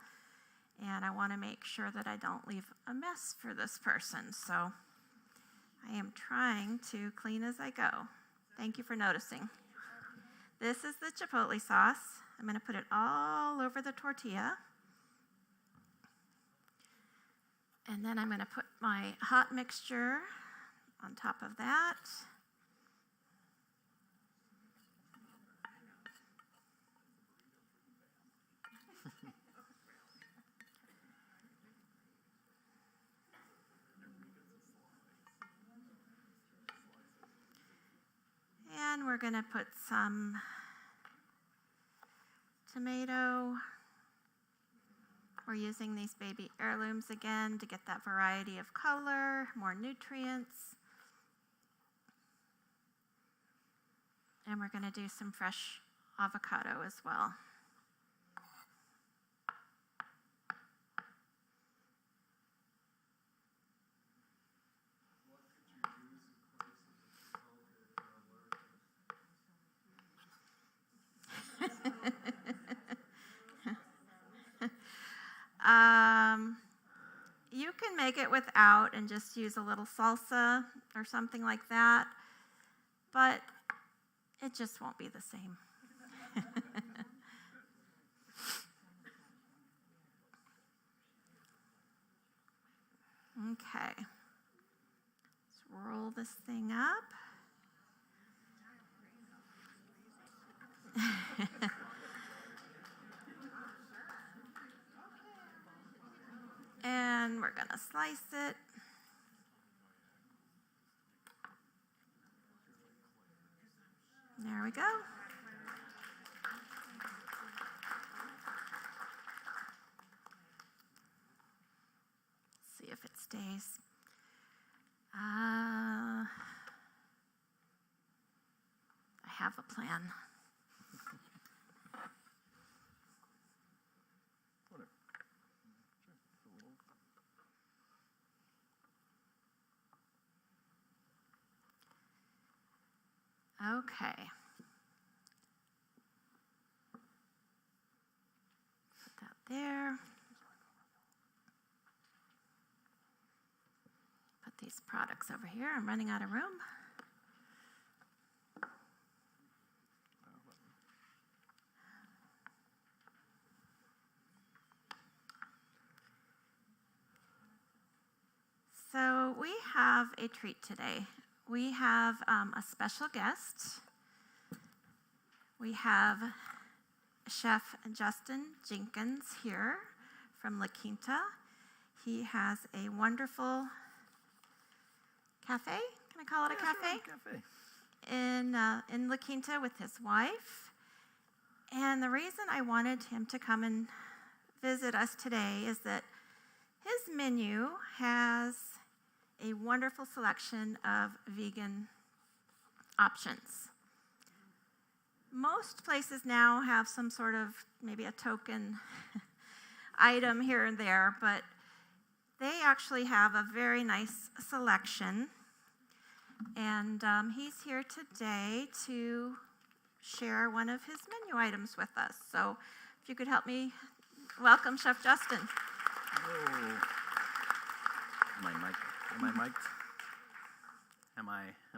and I want to make sure that I don't leave a mess for this person. So I am trying to clean as I go. Thank you for noticing. This is the chipotle sauce. I'm going to put it all over the tortilla. And then I'm going to put my hot mixture on top of that. And we're going to put some tomato. We're using these baby heirlooms again to get that variety of color, more nutrients. And we're going to do some fresh avocado as well. You can make it without and just use a little salsa or something like that, but it just won't be the same. Okay, let's roll this thing up. And we're going to slice it. There we go. See if it stays. I have a plan. Okay. Put that there. Put these products over here. I'm running out of room. So we have a treat today. We have a special guest. We have Chef Justin Jenkins here from La Quinta. He has a wonderful cafe. Can I call it a cafe? Cafe. In La Quinta with his wife. And the reason I wanted him to come and visit us today is that his menu has a wonderful selection of vegan options. Most places now have some sort of maybe a token item here and there, but they actually have a very nice selection. And he's here today to share one of his menu items with us. So if you could help me welcome Chef Justin. Oh. Am I mic'd? Am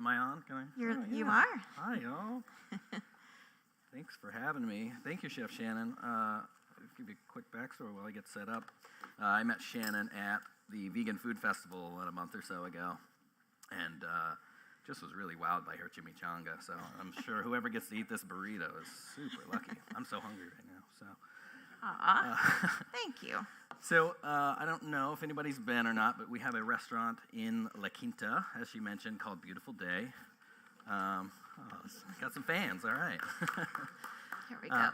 I on? Can I? You are. Hi, y'all. Thanks for having me. Thank you, Chef Shannon. I'll give you a quick backstory while I get set up. I met Shannon at the Vegan Food Festival about a month or so ago, and just was really wowed by her chimichanga. So I'm sure whoever gets to eat this burrito is super lucky. I'm so hungry right now. So. Thank you. So I don't know if anybody's been or not, but we have a restaurant in La Quinta, as she mentioned, called Beautiful Day. It's got some fans, all right. Here we go.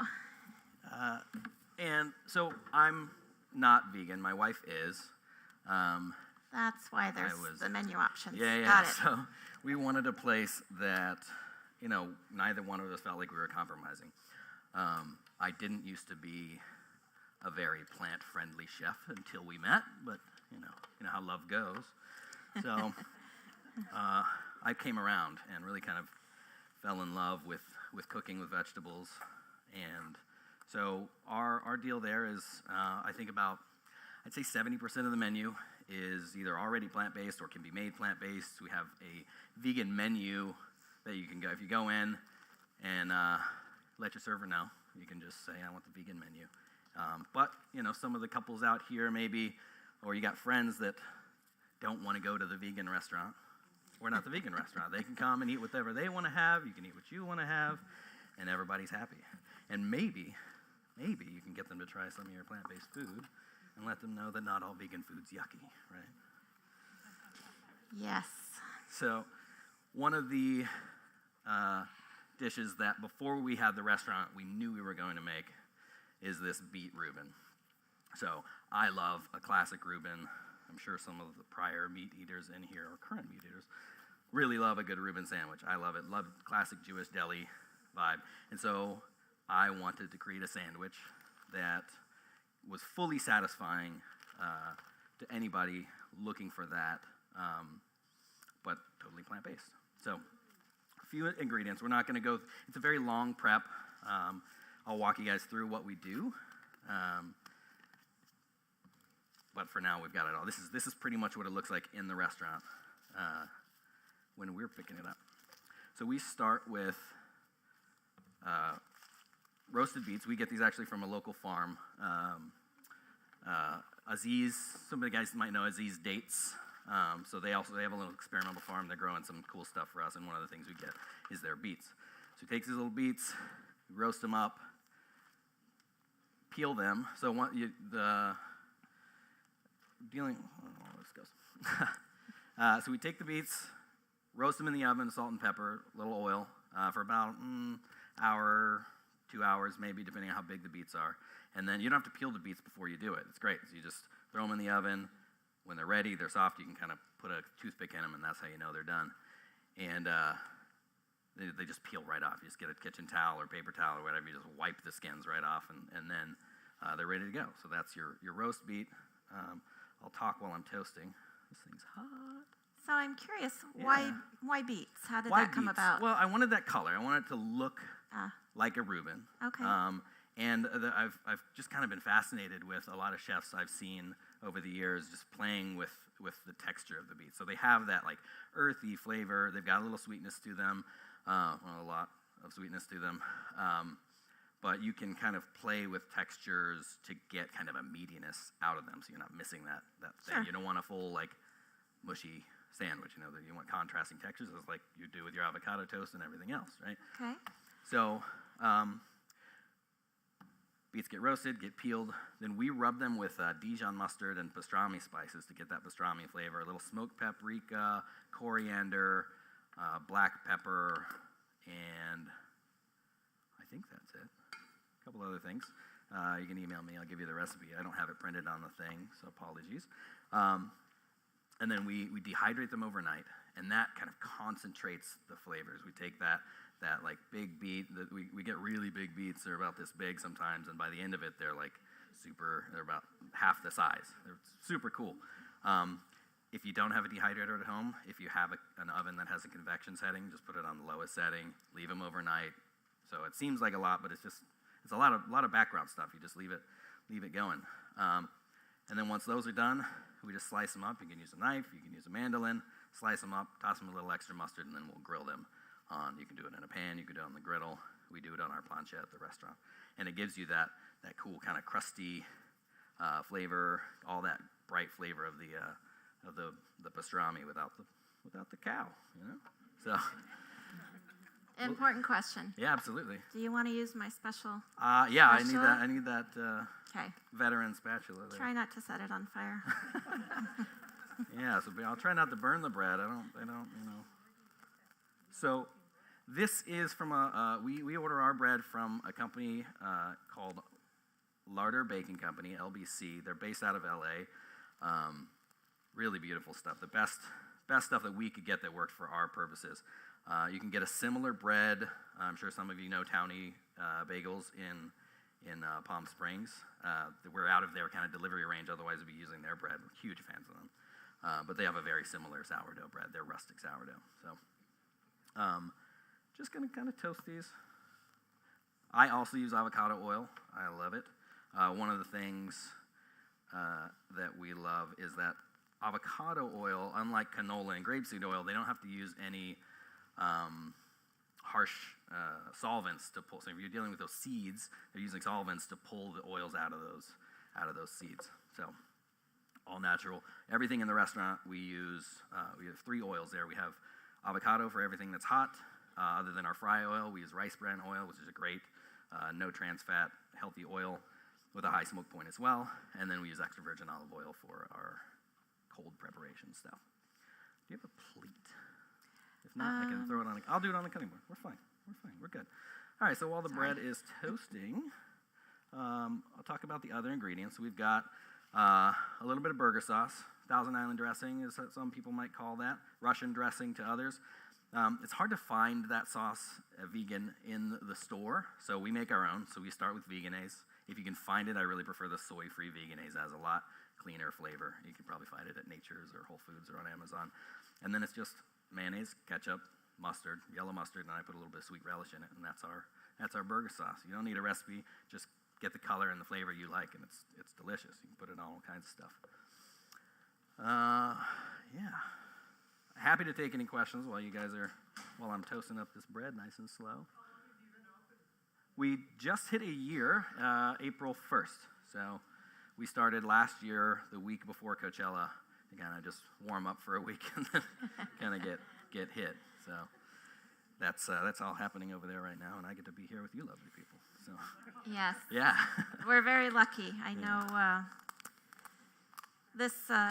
And so I'm not vegan. My wife is. That's why there's the menu options. Yeah. Got it. So we wanted a place that, neither one of us felt like we were compromising. I didn't used to be a very plant-friendly chef until we met, but you know how love goes. So I came around and really kind of fell in love with cooking with vegetables. And so our deal there is, I'd say 70% of the menu is either already plant-based or can be made plant-based. We have a vegan menu that you can go, if you go in and let your server know, you can just say, I want the vegan menu. But, some of the couples out here maybe, or you got friends that don't want to go to the vegan restaurant. We're not the vegan restaurant. They can come and eat whatever they want to have. You can eat what you want to have, and everybody's happy. And maybe you can get them to try some of your plant-based food and let them know that not all vegan food's yucky, right? Yes. So one of the dishes that before we had the restaurant we knew we were going to make is this beet Reuben. So I love a classic Reuben. I'm sure some of the prior meat eaters in here, or current meat eaters, really love a good Reuben sandwich. I love it. Love classic Jewish deli vibe. And so I wanted to create a sandwich that was fully satisfying to anybody looking for that, but totally plant-based. So a few ingredients. We're not going to go, it's a very long prep. I'll walk you guys through what we do. But for now, we've got it all. This is pretty much what it looks like in the restaurant when we're picking it up. So we start with roasted beets. We get these actually from a local farm. Aziz, some of the guys might know Aziz Dates. So they have a little experimental farm. They're growing some cool stuff for us, and one of the things we get is their beets. So he takes these little beets, roast them up, peel them. So I don't know where this goes. So we take the beets, roast them in the oven, salt and pepper, a little oil, for about an hour, 2 hours maybe, depending on how big the beets are. And then you don't have to peel the beets before you do it. It's great. So you just throw them in the oven. When they're ready, they're soft, you can kind of put a toothpick in them, and that's how you know they're done. And they just peel right off. You just get a kitchen towel or paper towel or whatever. You just wipe the skins right off, and then they're ready to go. So that's your roast beet. I'll talk while I'm toasting. This thing's hot. So I'm curious, Yeah. why beets? How did Why that come beets? about? Well, I wanted that color. I wanted it to look like a Reuben. Okay. And I've just kind of been fascinated with a lot of chefs I've seen over the years just playing with the texture of the beets. So they have that like earthy flavor. They've got a little sweetness to them, a lot of sweetness to them. But you can kind of play with textures to get kind of a meatiness out of them, so you're not missing that thing. Sure. You don't want a full like mushy sandwich. You want contrasting textures, just like you do with your avocado toast and everything else, right? Okay. So beets get roasted, get peeled. Then we rub them with Dijon mustard and pastrami spices to get that pastrami flavor. A little smoked paprika, coriander, black pepper, and I think that's it. A couple other things. You can email me. I'll give you the recipe. I don't have it printed on the thing, so apologies. And then we dehydrate them overnight, and that kind of concentrates the flavors. We take that like big beet. We get really big beets. They're about this big sometimes, and by the end of it, they're like they're about half the size. They're super cool. If you don't have a dehydrator at home, if you have an oven that has a convection setting, just put it on the lowest setting, leave them overnight. So it seems like a lot, but it's a lot of background stuff. You just leave it going. And then once those are done, we just slice them up. You can use a knife, you can use a mandolin, slice them up, toss them a little extra mustard, and then we'll grill them on. You can do it in a pan, you can do it on the griddle. We do it on our plancha at the restaurant. And it gives you that cool kind of crusty flavor, all that bright flavor of the pastrami without the cow, you know? So Important question. yeah, absolutely. Do you want to use my special? Yeah, Spatula? I need that Okay. veteran spatula there. Try not to set it on fire. Yeah, so I'll try not to burn the bread. I don't, you know. So this is from we order our bread from a company called Larder Baking Company, LBC. They're based out of LA. Really beautiful stuff. The best stuff that we could get that worked for our purposes. You can get a similar bread. I'm sure some of you know Townie Bagels in Palm Springs. We're out of their kind of delivery range, otherwise we'd be using their bread. We're huge fans of them. But they have a very similar sourdough bread. They're rustic sourdough. So just going to kind of toast these. I also use avocado oil. I love it. One of the things that we love is that avocado oil, unlike canola and grapeseed oil, they don't have to use any harsh solvents to pull. So if you're dealing with those seeds, they're using solvents to pull the oils out of those seeds. So all natural. Everything in the restaurant we use. We have 3 oils there. We have avocado for everything that's hot. Other than our fry oil, we use rice bran oil, which is a great no trans fat, healthy oil with a high smoke point as well. And then we use extra virgin olive oil for our cold preparation stuff. Do you have a plate? If not, I can throw it on. I'll do it on the cutting board. We're fine. We're good. All right. So while the bread is toasting, I'll talk about the other ingredients. We've got a little bit of burger sauce. Thousand Island dressing is what some people might call that. Russian dressing to others. It's hard to find that sauce vegan in the store, so we make our own. So we start with Vegenaise. If you can find it, I really prefer the soy-free Vegenaise. It has a lot cleaner flavor. You can probably find it at Nature's or Whole Foods or on Amazon. And then it's just mayonnaise, ketchup, mustard, yellow mustard, and I put a little bit of sweet relish in it, and that's our burger sauce. You don't need a recipe. Just get the color and the flavor you like, and it's delicious. You can put it on all kinds of stuff. Yeah. Happy to take any questions while I'm toasting up this bread nice and slow. We just hit a year, April 1st. So we started last year, the week before Coachella, to kind of just warm up for a week and then kind of get hit. So that's all happening over there right now, and I get to be here with you lovely people. So Yes. yeah. We're very lucky. I know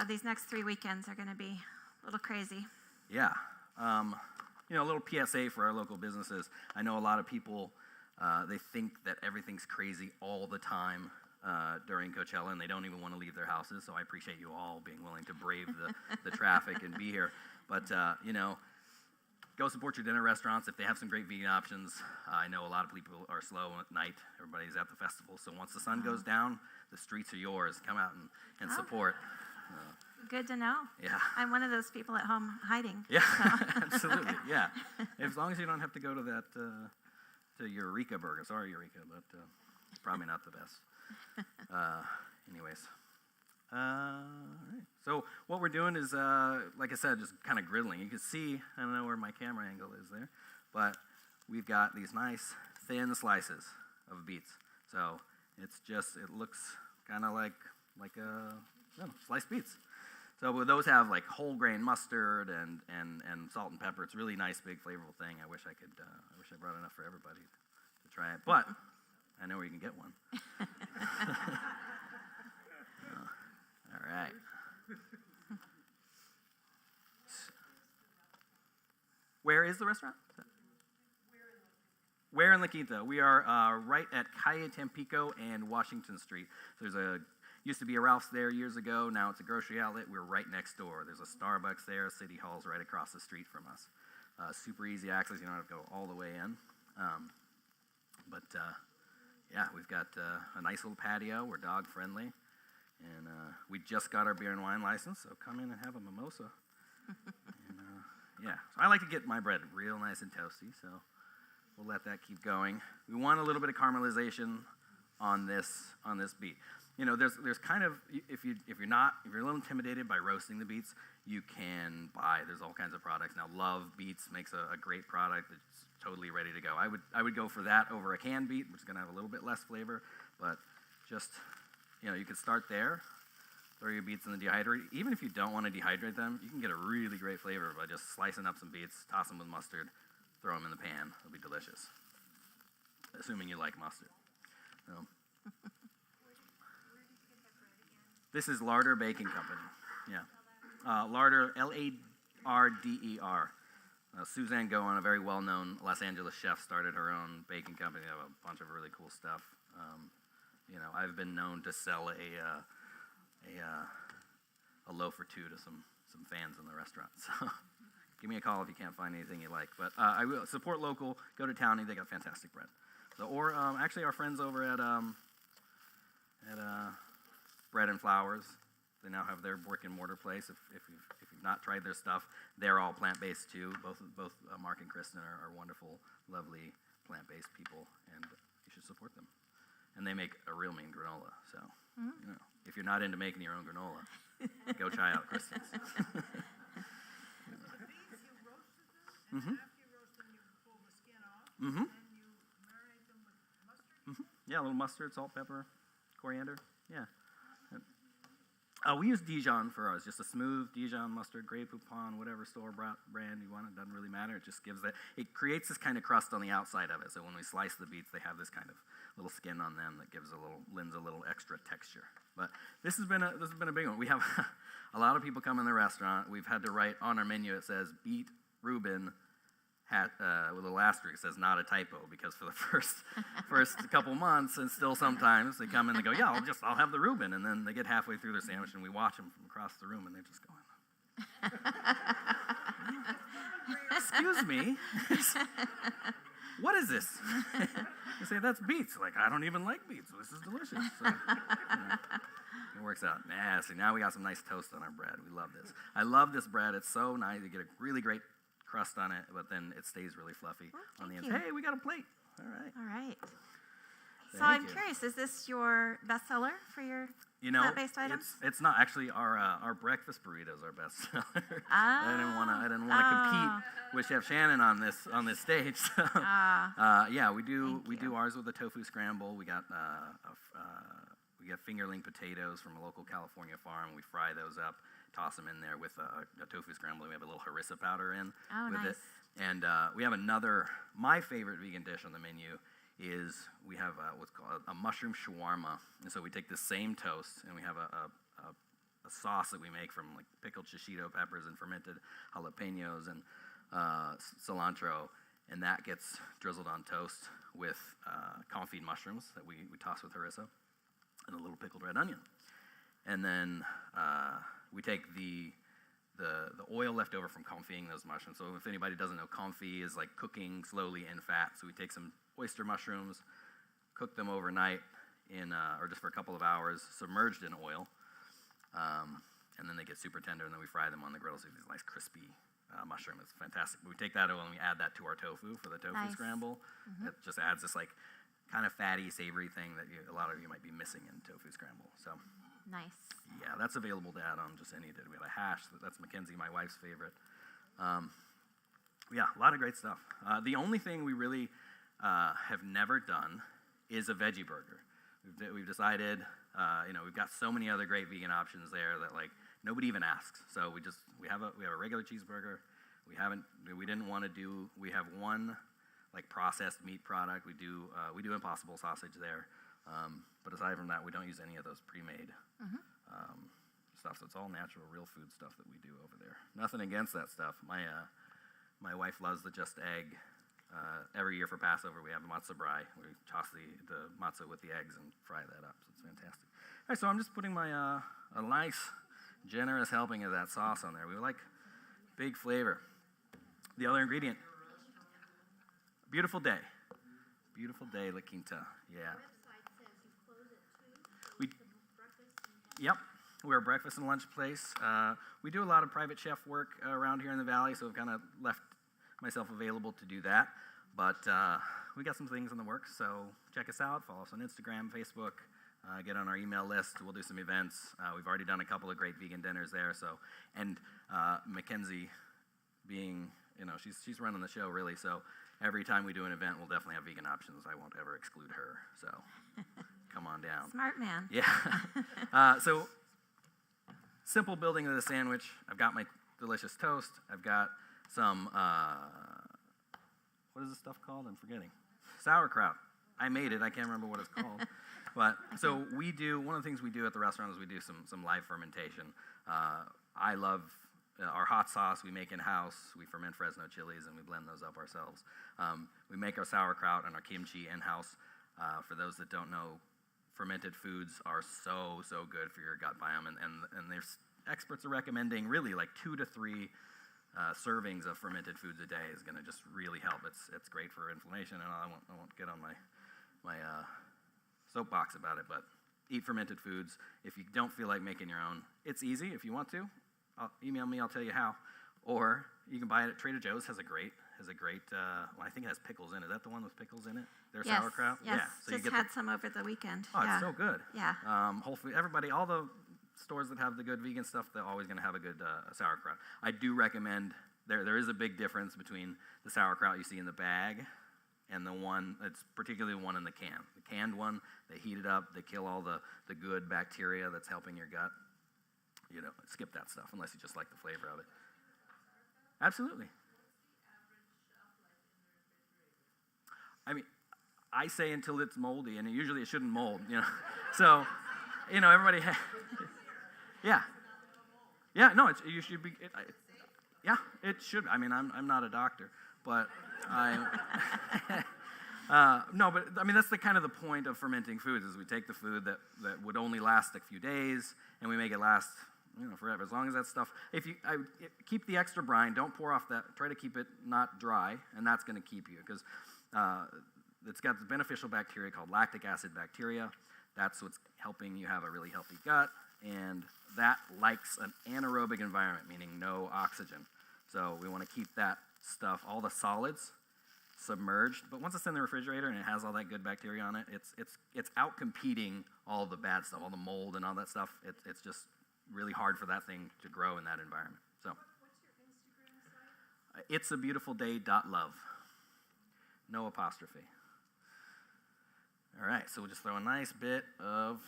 these next 3 weekends are going to be a little crazy. Yeah. A little PSA for our local businesses. I know a lot of people, they think that everything's crazy all the time during Coachella, and they don't even want to leave their houses, so I appreciate you all being willing to brave the traffic and be here. But, go support your dinner restaurants if they have some great vegan options. I know a lot of people are slow at night. Everybody's at the festival, so once the sun goes down, the streets are yours. Come out and support. Good to know. Yeah. I'm one of those people at home hiding. Yeah, absolutely. Yeah, as long as you don't have to go to that to Eureka Burger. Sorry, Eureka, but it's probably not the best. Anyways, all right. So what we're doing is, like I said, just kind of griddling. You can see, I don't know where my camera angle is there, but we've got these nice thin slices of beets. So it looks kind of like sliced beets. So those have like whole grain mustard and salt and pepper. It's a really nice, big, flavorful thing. I wish I brought enough for everybody to try it, but I know where you can get one. All right. Where is the restaurant? where in La Quinta? We are right at Calle Tampico and Washington Street. So used to be a Ralph's there years ago. Now it's a grocery outlet. We're right next door. There's a Starbucks there. City Hall's right across the street from us. Super easy access. You don't have to go all the way in. Yeah, we've got a nice little patio. We're dog friendly. And we just got our beer and wine license, so come in and have a mimosa. And, yeah, so I like to get my bread real nice and toasty, so we'll let that keep going. We want a little bit of caramelization on this beet. You know, there's kind of, if you're a little intimidated by roasting the beets, you can buy. There's all kinds of products now. Love Beets makes a great product that's totally ready to go. I would go for that over a canned beet, which is going to have a little bit less flavor, but just, you know, you could start there. Throw your beets in the dehydrator. Even if you don't want to dehydrate them, you can get a really great flavor by just slicing up some beets, toss them with mustard, throw them in the pan. It'll be delicious, assuming you like mustard. So, this is Larder Baking Company. Yeah, Larder, L-A-R-D-E-R. Suzanne Goen, a very well-known Los Angeles chef, started her own baking company. They have a bunch of really cool stuff. You know, I've been known to sell a loaf or two to some fans in the restaurant. So give me a call if you can't find anything you like. But I will support local. Go to Townie. They got fantastic bread. So, or actually, our friends over at Bread and Flowers, they now have their brick and mortar place. If you've not tried their stuff, they're all plant-based too. Both Mark and Kristen are wonderful, lovely plant-based people, and you should support them. And they make a real mean granola. So, you know, if you're not into making your own granola, go try out Kristen's. The beets, you roasted them, and after you roast them, you pull the skin off, and you marinate them with mustard. Yeah, a little mustard, salt, pepper, coriander. Yeah. We use Dijon for ours, just a smooth Dijon mustard, Grey Poupon, whatever store-bought brand you want. It doesn't really matter. It just gives it creates this kind of crust on the outside of it. So when we slice the beets, they have this kind of little skin on them that lends a little extra texture. But this has been a big one. We have a lot of people come in the restaurant. We've had to write on our menu. It says beet Reuben with a little asterisk. It says not a typo, because for the first couple months, and still sometimes they come in and they go, yeah, I'll have the Reuben, and then they get halfway through their sandwich and we watch them from across the room and they're just going, excuse me, what is this? They say, that's beets. Like, I don't even like beets. This is delicious. So, it works out. See, now we got some nice toast on our bread. We love this. I love this bread. It's so nice. You get a really great crust on it, but then it stays really fluffy on the inside. Hey, we got a plate. All right. So I'm curious, is this your bestseller for your plant-based items? It's not actually. Our breakfast burrito is our bestseller. I didn't want to compete with Chef Shannon on this stage. So, yeah, we do ours with a tofu scramble. We got fingerling potatoes from a local California farm. We fry those up, toss them in there with a tofu scramble. We have a little harissa powder in with it. And we have my favorite vegan dish on the menu is we have what's called a mushroom shawarma. And so we take the same toast and we have a sauce that we make from like pickled shishito peppers and fermented jalapenos and cilantro. And that gets drizzled on toast with confit mushrooms that we toss with harissa and a little pickled red onion. And then we take the oil left over from confitting those mushrooms. So if anybody doesn't know, confit is like cooking slowly in fat. So we take some oyster mushrooms, cook them overnight or just for a couple of hours, submerged in oil, and then they get super tender, and then we fry them on the griddle. So these nice crispy mushroom. It's fantastic. We take that oil and we add that to our tofu for the tofu scramble. It just adds this like kind of fatty, savory thing that a lot of you might be missing in tofu scramble. So. Nice. Yeah, that's available to add on just any day. We have a hash. That's Mackenzie, my wife's favorite. Yeah, a lot of great stuff. The only thing we really have never done is a veggie burger. We've decided, we've got so many other great vegan options there that like nobody even asks. So we have a regular cheeseburger. We have one like processed meat product. We do Impossible sausage there. But aside from that, we don't use any of those pre-made stuff. So it's all natural, real food stuff that we do over there. Nothing against that stuff. My wife loves the Just Egg Every year for Passover, we have the matzah brai. We toss the matzah with the eggs and fry that up. So it's fantastic. All right, so I'm just putting my a nice, generous helping of that sauce on there. We like big flavor. The other ingredient, beautiful day. Beautiful day, La Quinta. Yeah. Yep. We're a breakfast and lunch place. We do a lot of private chef work around here in the valley, so I've kind of left myself available to do that. But we got some things in the works, so check us out. Follow us on Instagram, Facebook. Get on our email list. We'll do some events. We've already done a couple of great vegan dinners there. And Mackenzie, being, she's running the show really. So every time we do an event, we'll definitely have vegan options. I won't ever exclude her. So come on down. Smart man. Yeah. So simple building of the sandwich. I've got my delicious toast. I've got some, what is this stuff called? I'm forgetting. Sauerkraut. I made it. I can't remember what it's called. But so one of the things we do at the restaurant is we do some live fermentation. I love our hot sauce we make in-house. We ferment Fresno chilies and we blend those up ourselves. We make our sauerkraut and our kimchi in-house. For those that don't know, fermented foods are so good for your gut biome, and there's experts are recommending really like 2 to 3 servings of fermented foods a day is going to just really help. It's great for inflammation, and I won't get on my soapbox about it, but eat fermented foods. If you don't feel like making your own, it's easy. If you want to, email me. I'll tell you how. Or you can buy it at Trader Joe's. Has a great. I think it has pickles in it. Is that the one with pickles in it? Their Yes, sauerkraut. yes. Yeah. So Just you get had some over the weekend. Oh, yeah. it's so good. Yeah. Whole Food, everybody, all the stores that have the good vegan stuff, they're always going to have a good sauerkraut. I do recommend, there is a big difference between the sauerkraut you see in the bag and the one, it's particularly the one in the can. The canned one, they heat it up, they kill all the good bacteria that's helping your gut. Skip that stuff unless you just like the flavor of it. Absolutely. I mean, I say until it's moldy, and usually it shouldn't mold, So, everybody, yeah. Yeah, no, you should be, yeah, it should. I mean, I'm not a doctor, but no, but I mean, that's the kind of the point of fermenting foods is we take the food that would only last a few days, and we make it last, forever. As long as that stuff, keep the extra brine, don't pour off that, try to keep it not dry, and that's going to keep you, because it's got the beneficial bacteria called lactic acid bacteria. That's what's helping you have a really healthy gut, and that likes an anaerobic environment, meaning no oxygen. So we want to keep that stuff, all the solids, submerged. But once it's in the refrigerator and it has all that good bacteria on it, it's out competing all the bad stuff, all the mold and all that stuff. It's just really hard for that thing to grow in that environment. So What's your Instagram site? itsabeutifulday.love. No apostrophe. All right, so we'll just throw a nice bit of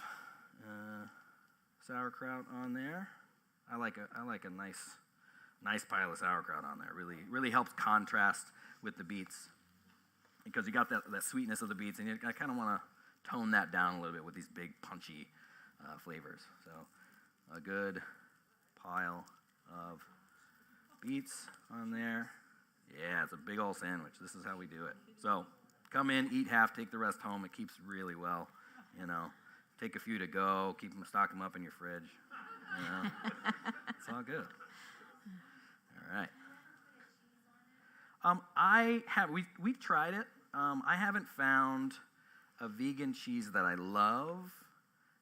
sauerkraut on there. I like a nice pile of sauerkraut on there. Really helps contrast with the beets because you got that sweetness of the beets, and I kind of want to tone that down a little bit with these big punchy flavors. So a good pile of beets on there. Yeah, it's a big old sandwich. This is how we do it. So come in, eat half, take the rest home. It keeps really well, Take a few to go, stock them up in your fridge. It's all good. All right. We've tried it. I haven't found a vegan cheese that I love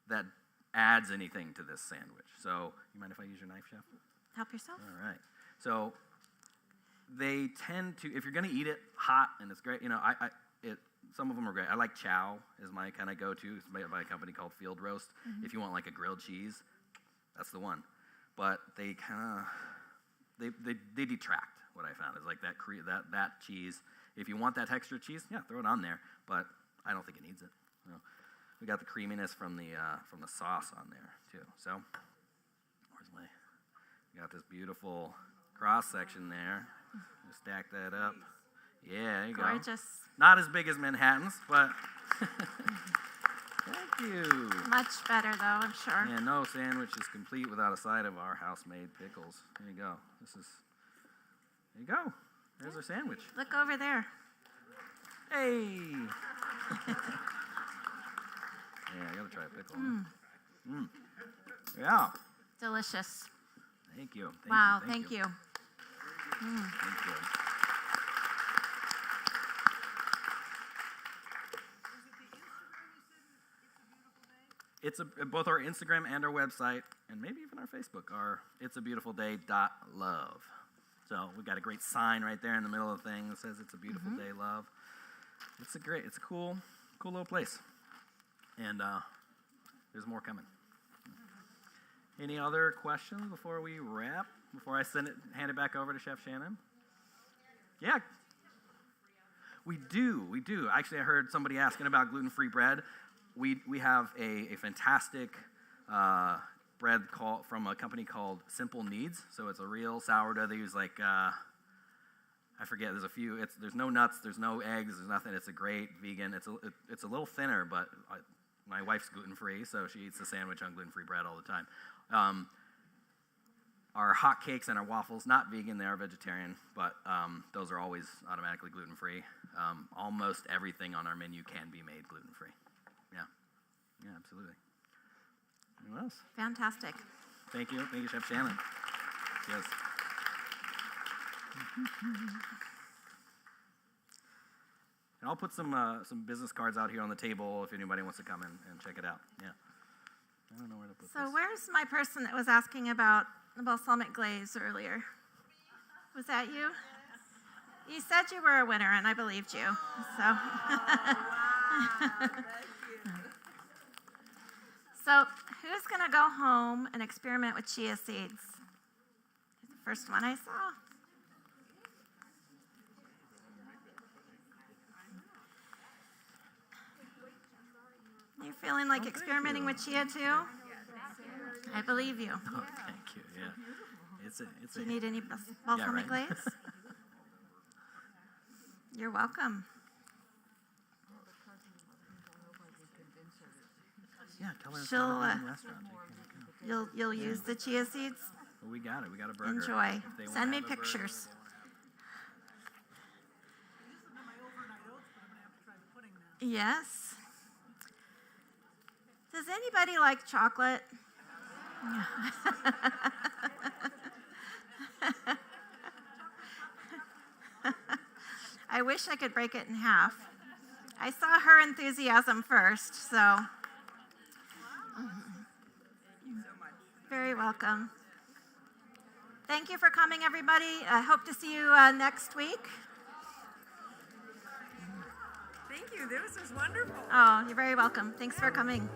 that adds anything to this sandwich. So, you mind if I use your knife, Chef? Help yourself. All right. So, they tend to, if you're going to eat it hot and it's great, some of them are great. I like chow is my kind of go-to. It's made by a company called Field Roast. Mm-hmm. If you want like a grilled cheese, that's the one. But they kind of, they detract. What I found is like that cheese. If you want that textured cheese, yeah, throw it on there. But I don't think it needs it. We got the creaminess from the sauce on there too. So we got this beautiful cross section there. Just stack that up. Yeah, there you go. Gorgeous. Not as big as Manhattan's, but thank you. Much better, though, I'm sure. Yeah, no sandwich is complete without a side of our house-made pickles. There you go. There you go. There's our sandwich. Look over there. Hey. Yeah, I gotta try a pickle. Yeah. Delicious. Thank you. Wow, thank you. Thank you. It's both our Instagram and our website, and maybe even our Facebook, are itsabeutifulday.love. So we've got a great sign right there in the middle of the thing that says "It's a Beautiful Day, Love." It's a cool little place, and there's more coming. Any other questions before we wrap? Before I hand it back over to Chef Shannon? Yeah. We do. Actually, I heard somebody asking about gluten-free bread. We have a fantastic bread from a company called Simple Needs. So it's a real sourdough. They use I forget. There's no nuts. There's no eggs. There's nothing. It's a great vegan. It's a little thinner, but my wife's gluten-free, so she eats the sandwich on gluten-free bread all the time. Our hot cakes and our waffles, not vegan, they are vegetarian, but those are always automatically gluten-free. Almost everything on our menu can be made gluten-free. Yeah, absolutely. Anyone else? Fantastic. Thank you, Chef Shannon. Yes. And I'll put some business cards out here on the table if anybody wants to come and check it out. Yeah. I don't know where to put this. So where's my person that was asking about the balsamic glaze earlier? Was that you? You said you were a winner, and I believed you. So. So who's going to go home and experiment with chia seeds? Here's the first one I saw. You're feeling like experimenting with chia too? I believe you. Oh, thank you. Yeah. Do you need any balsamic glaze? You're welcome. Yeah, tell her it's She'll, not a restaurant. You'll use the chia seeds? Well, we got it. We got a burger. Enjoy. If they wanna Send me have a burger, pictures. Yes. Does anybody like chocolate? I wish I could break it in half. I saw her enthusiasm first, so. Very welcome. Thank you for coming, everybody. I hope to see you next week. Thank you. This was wonderful. Oh, you're very welcome. Thanks for coming.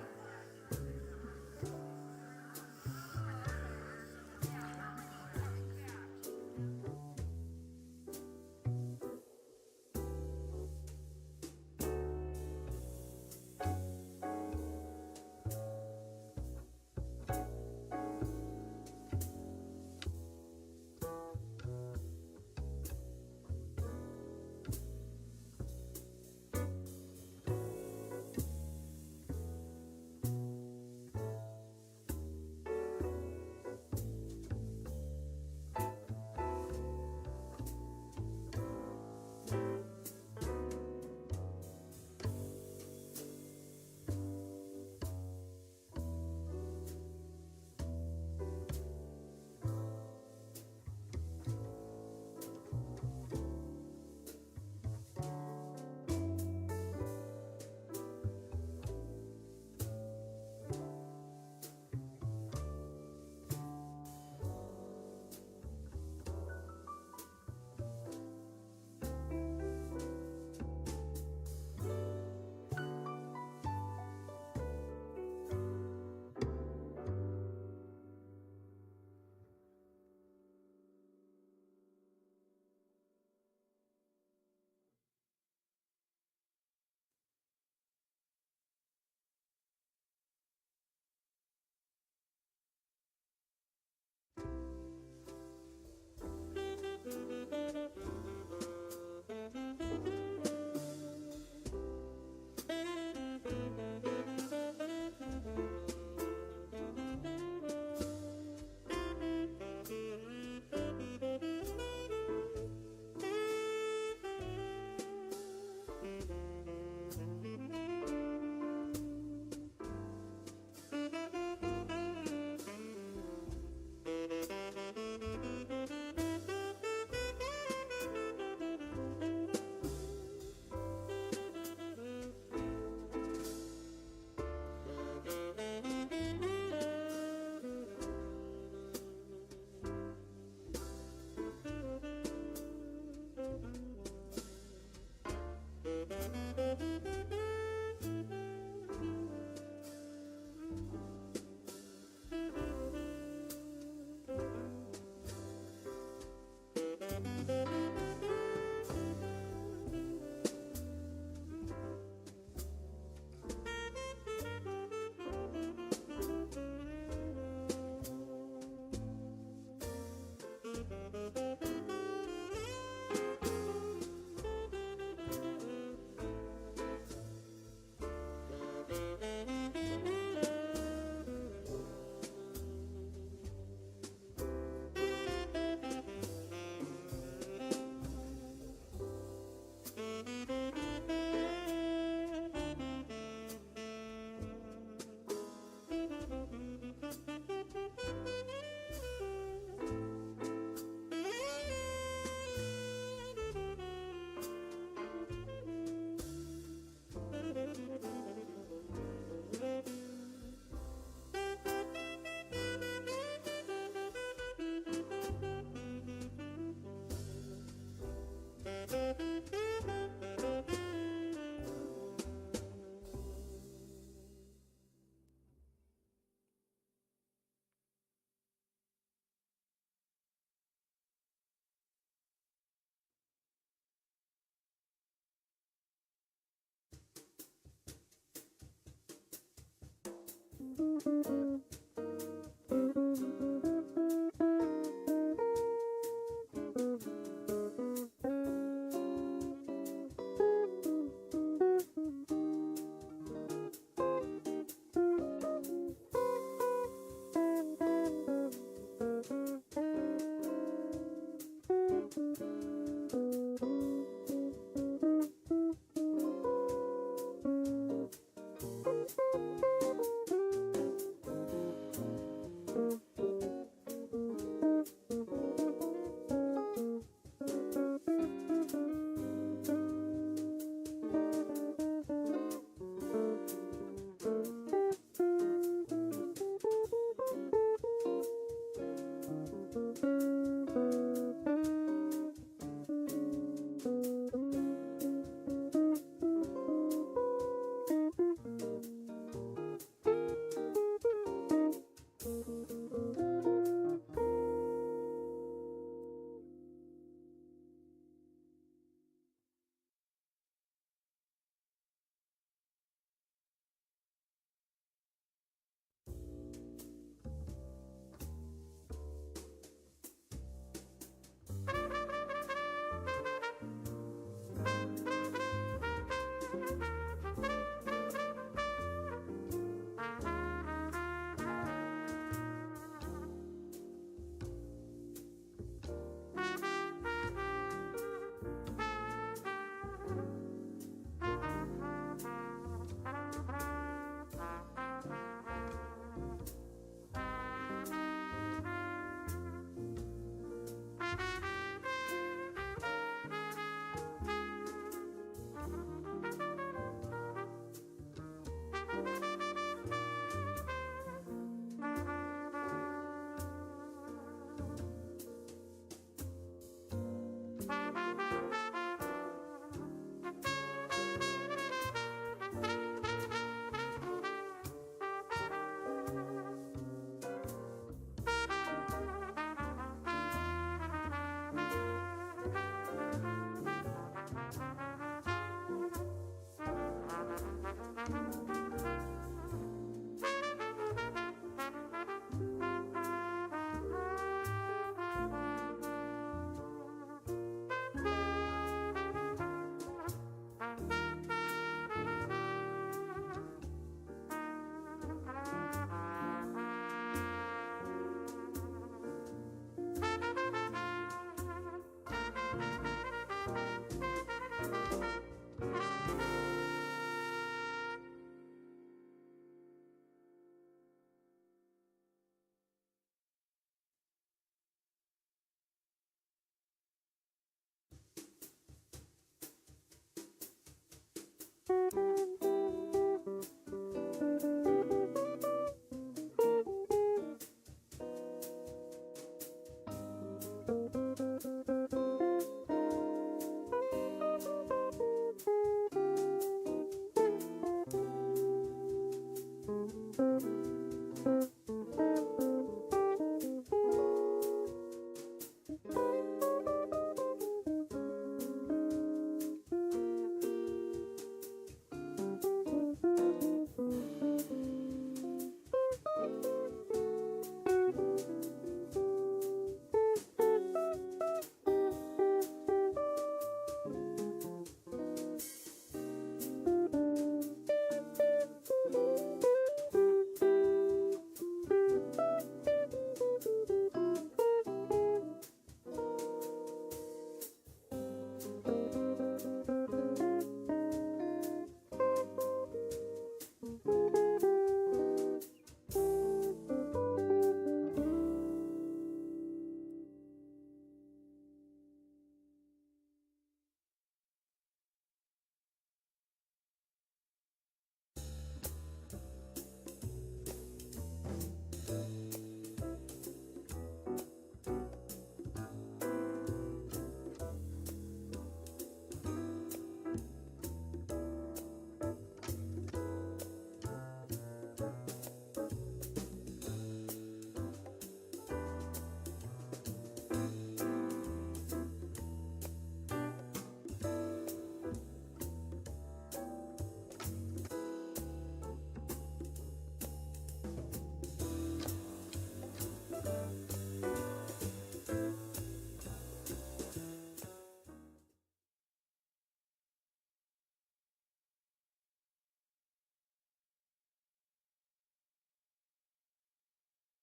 Thank you.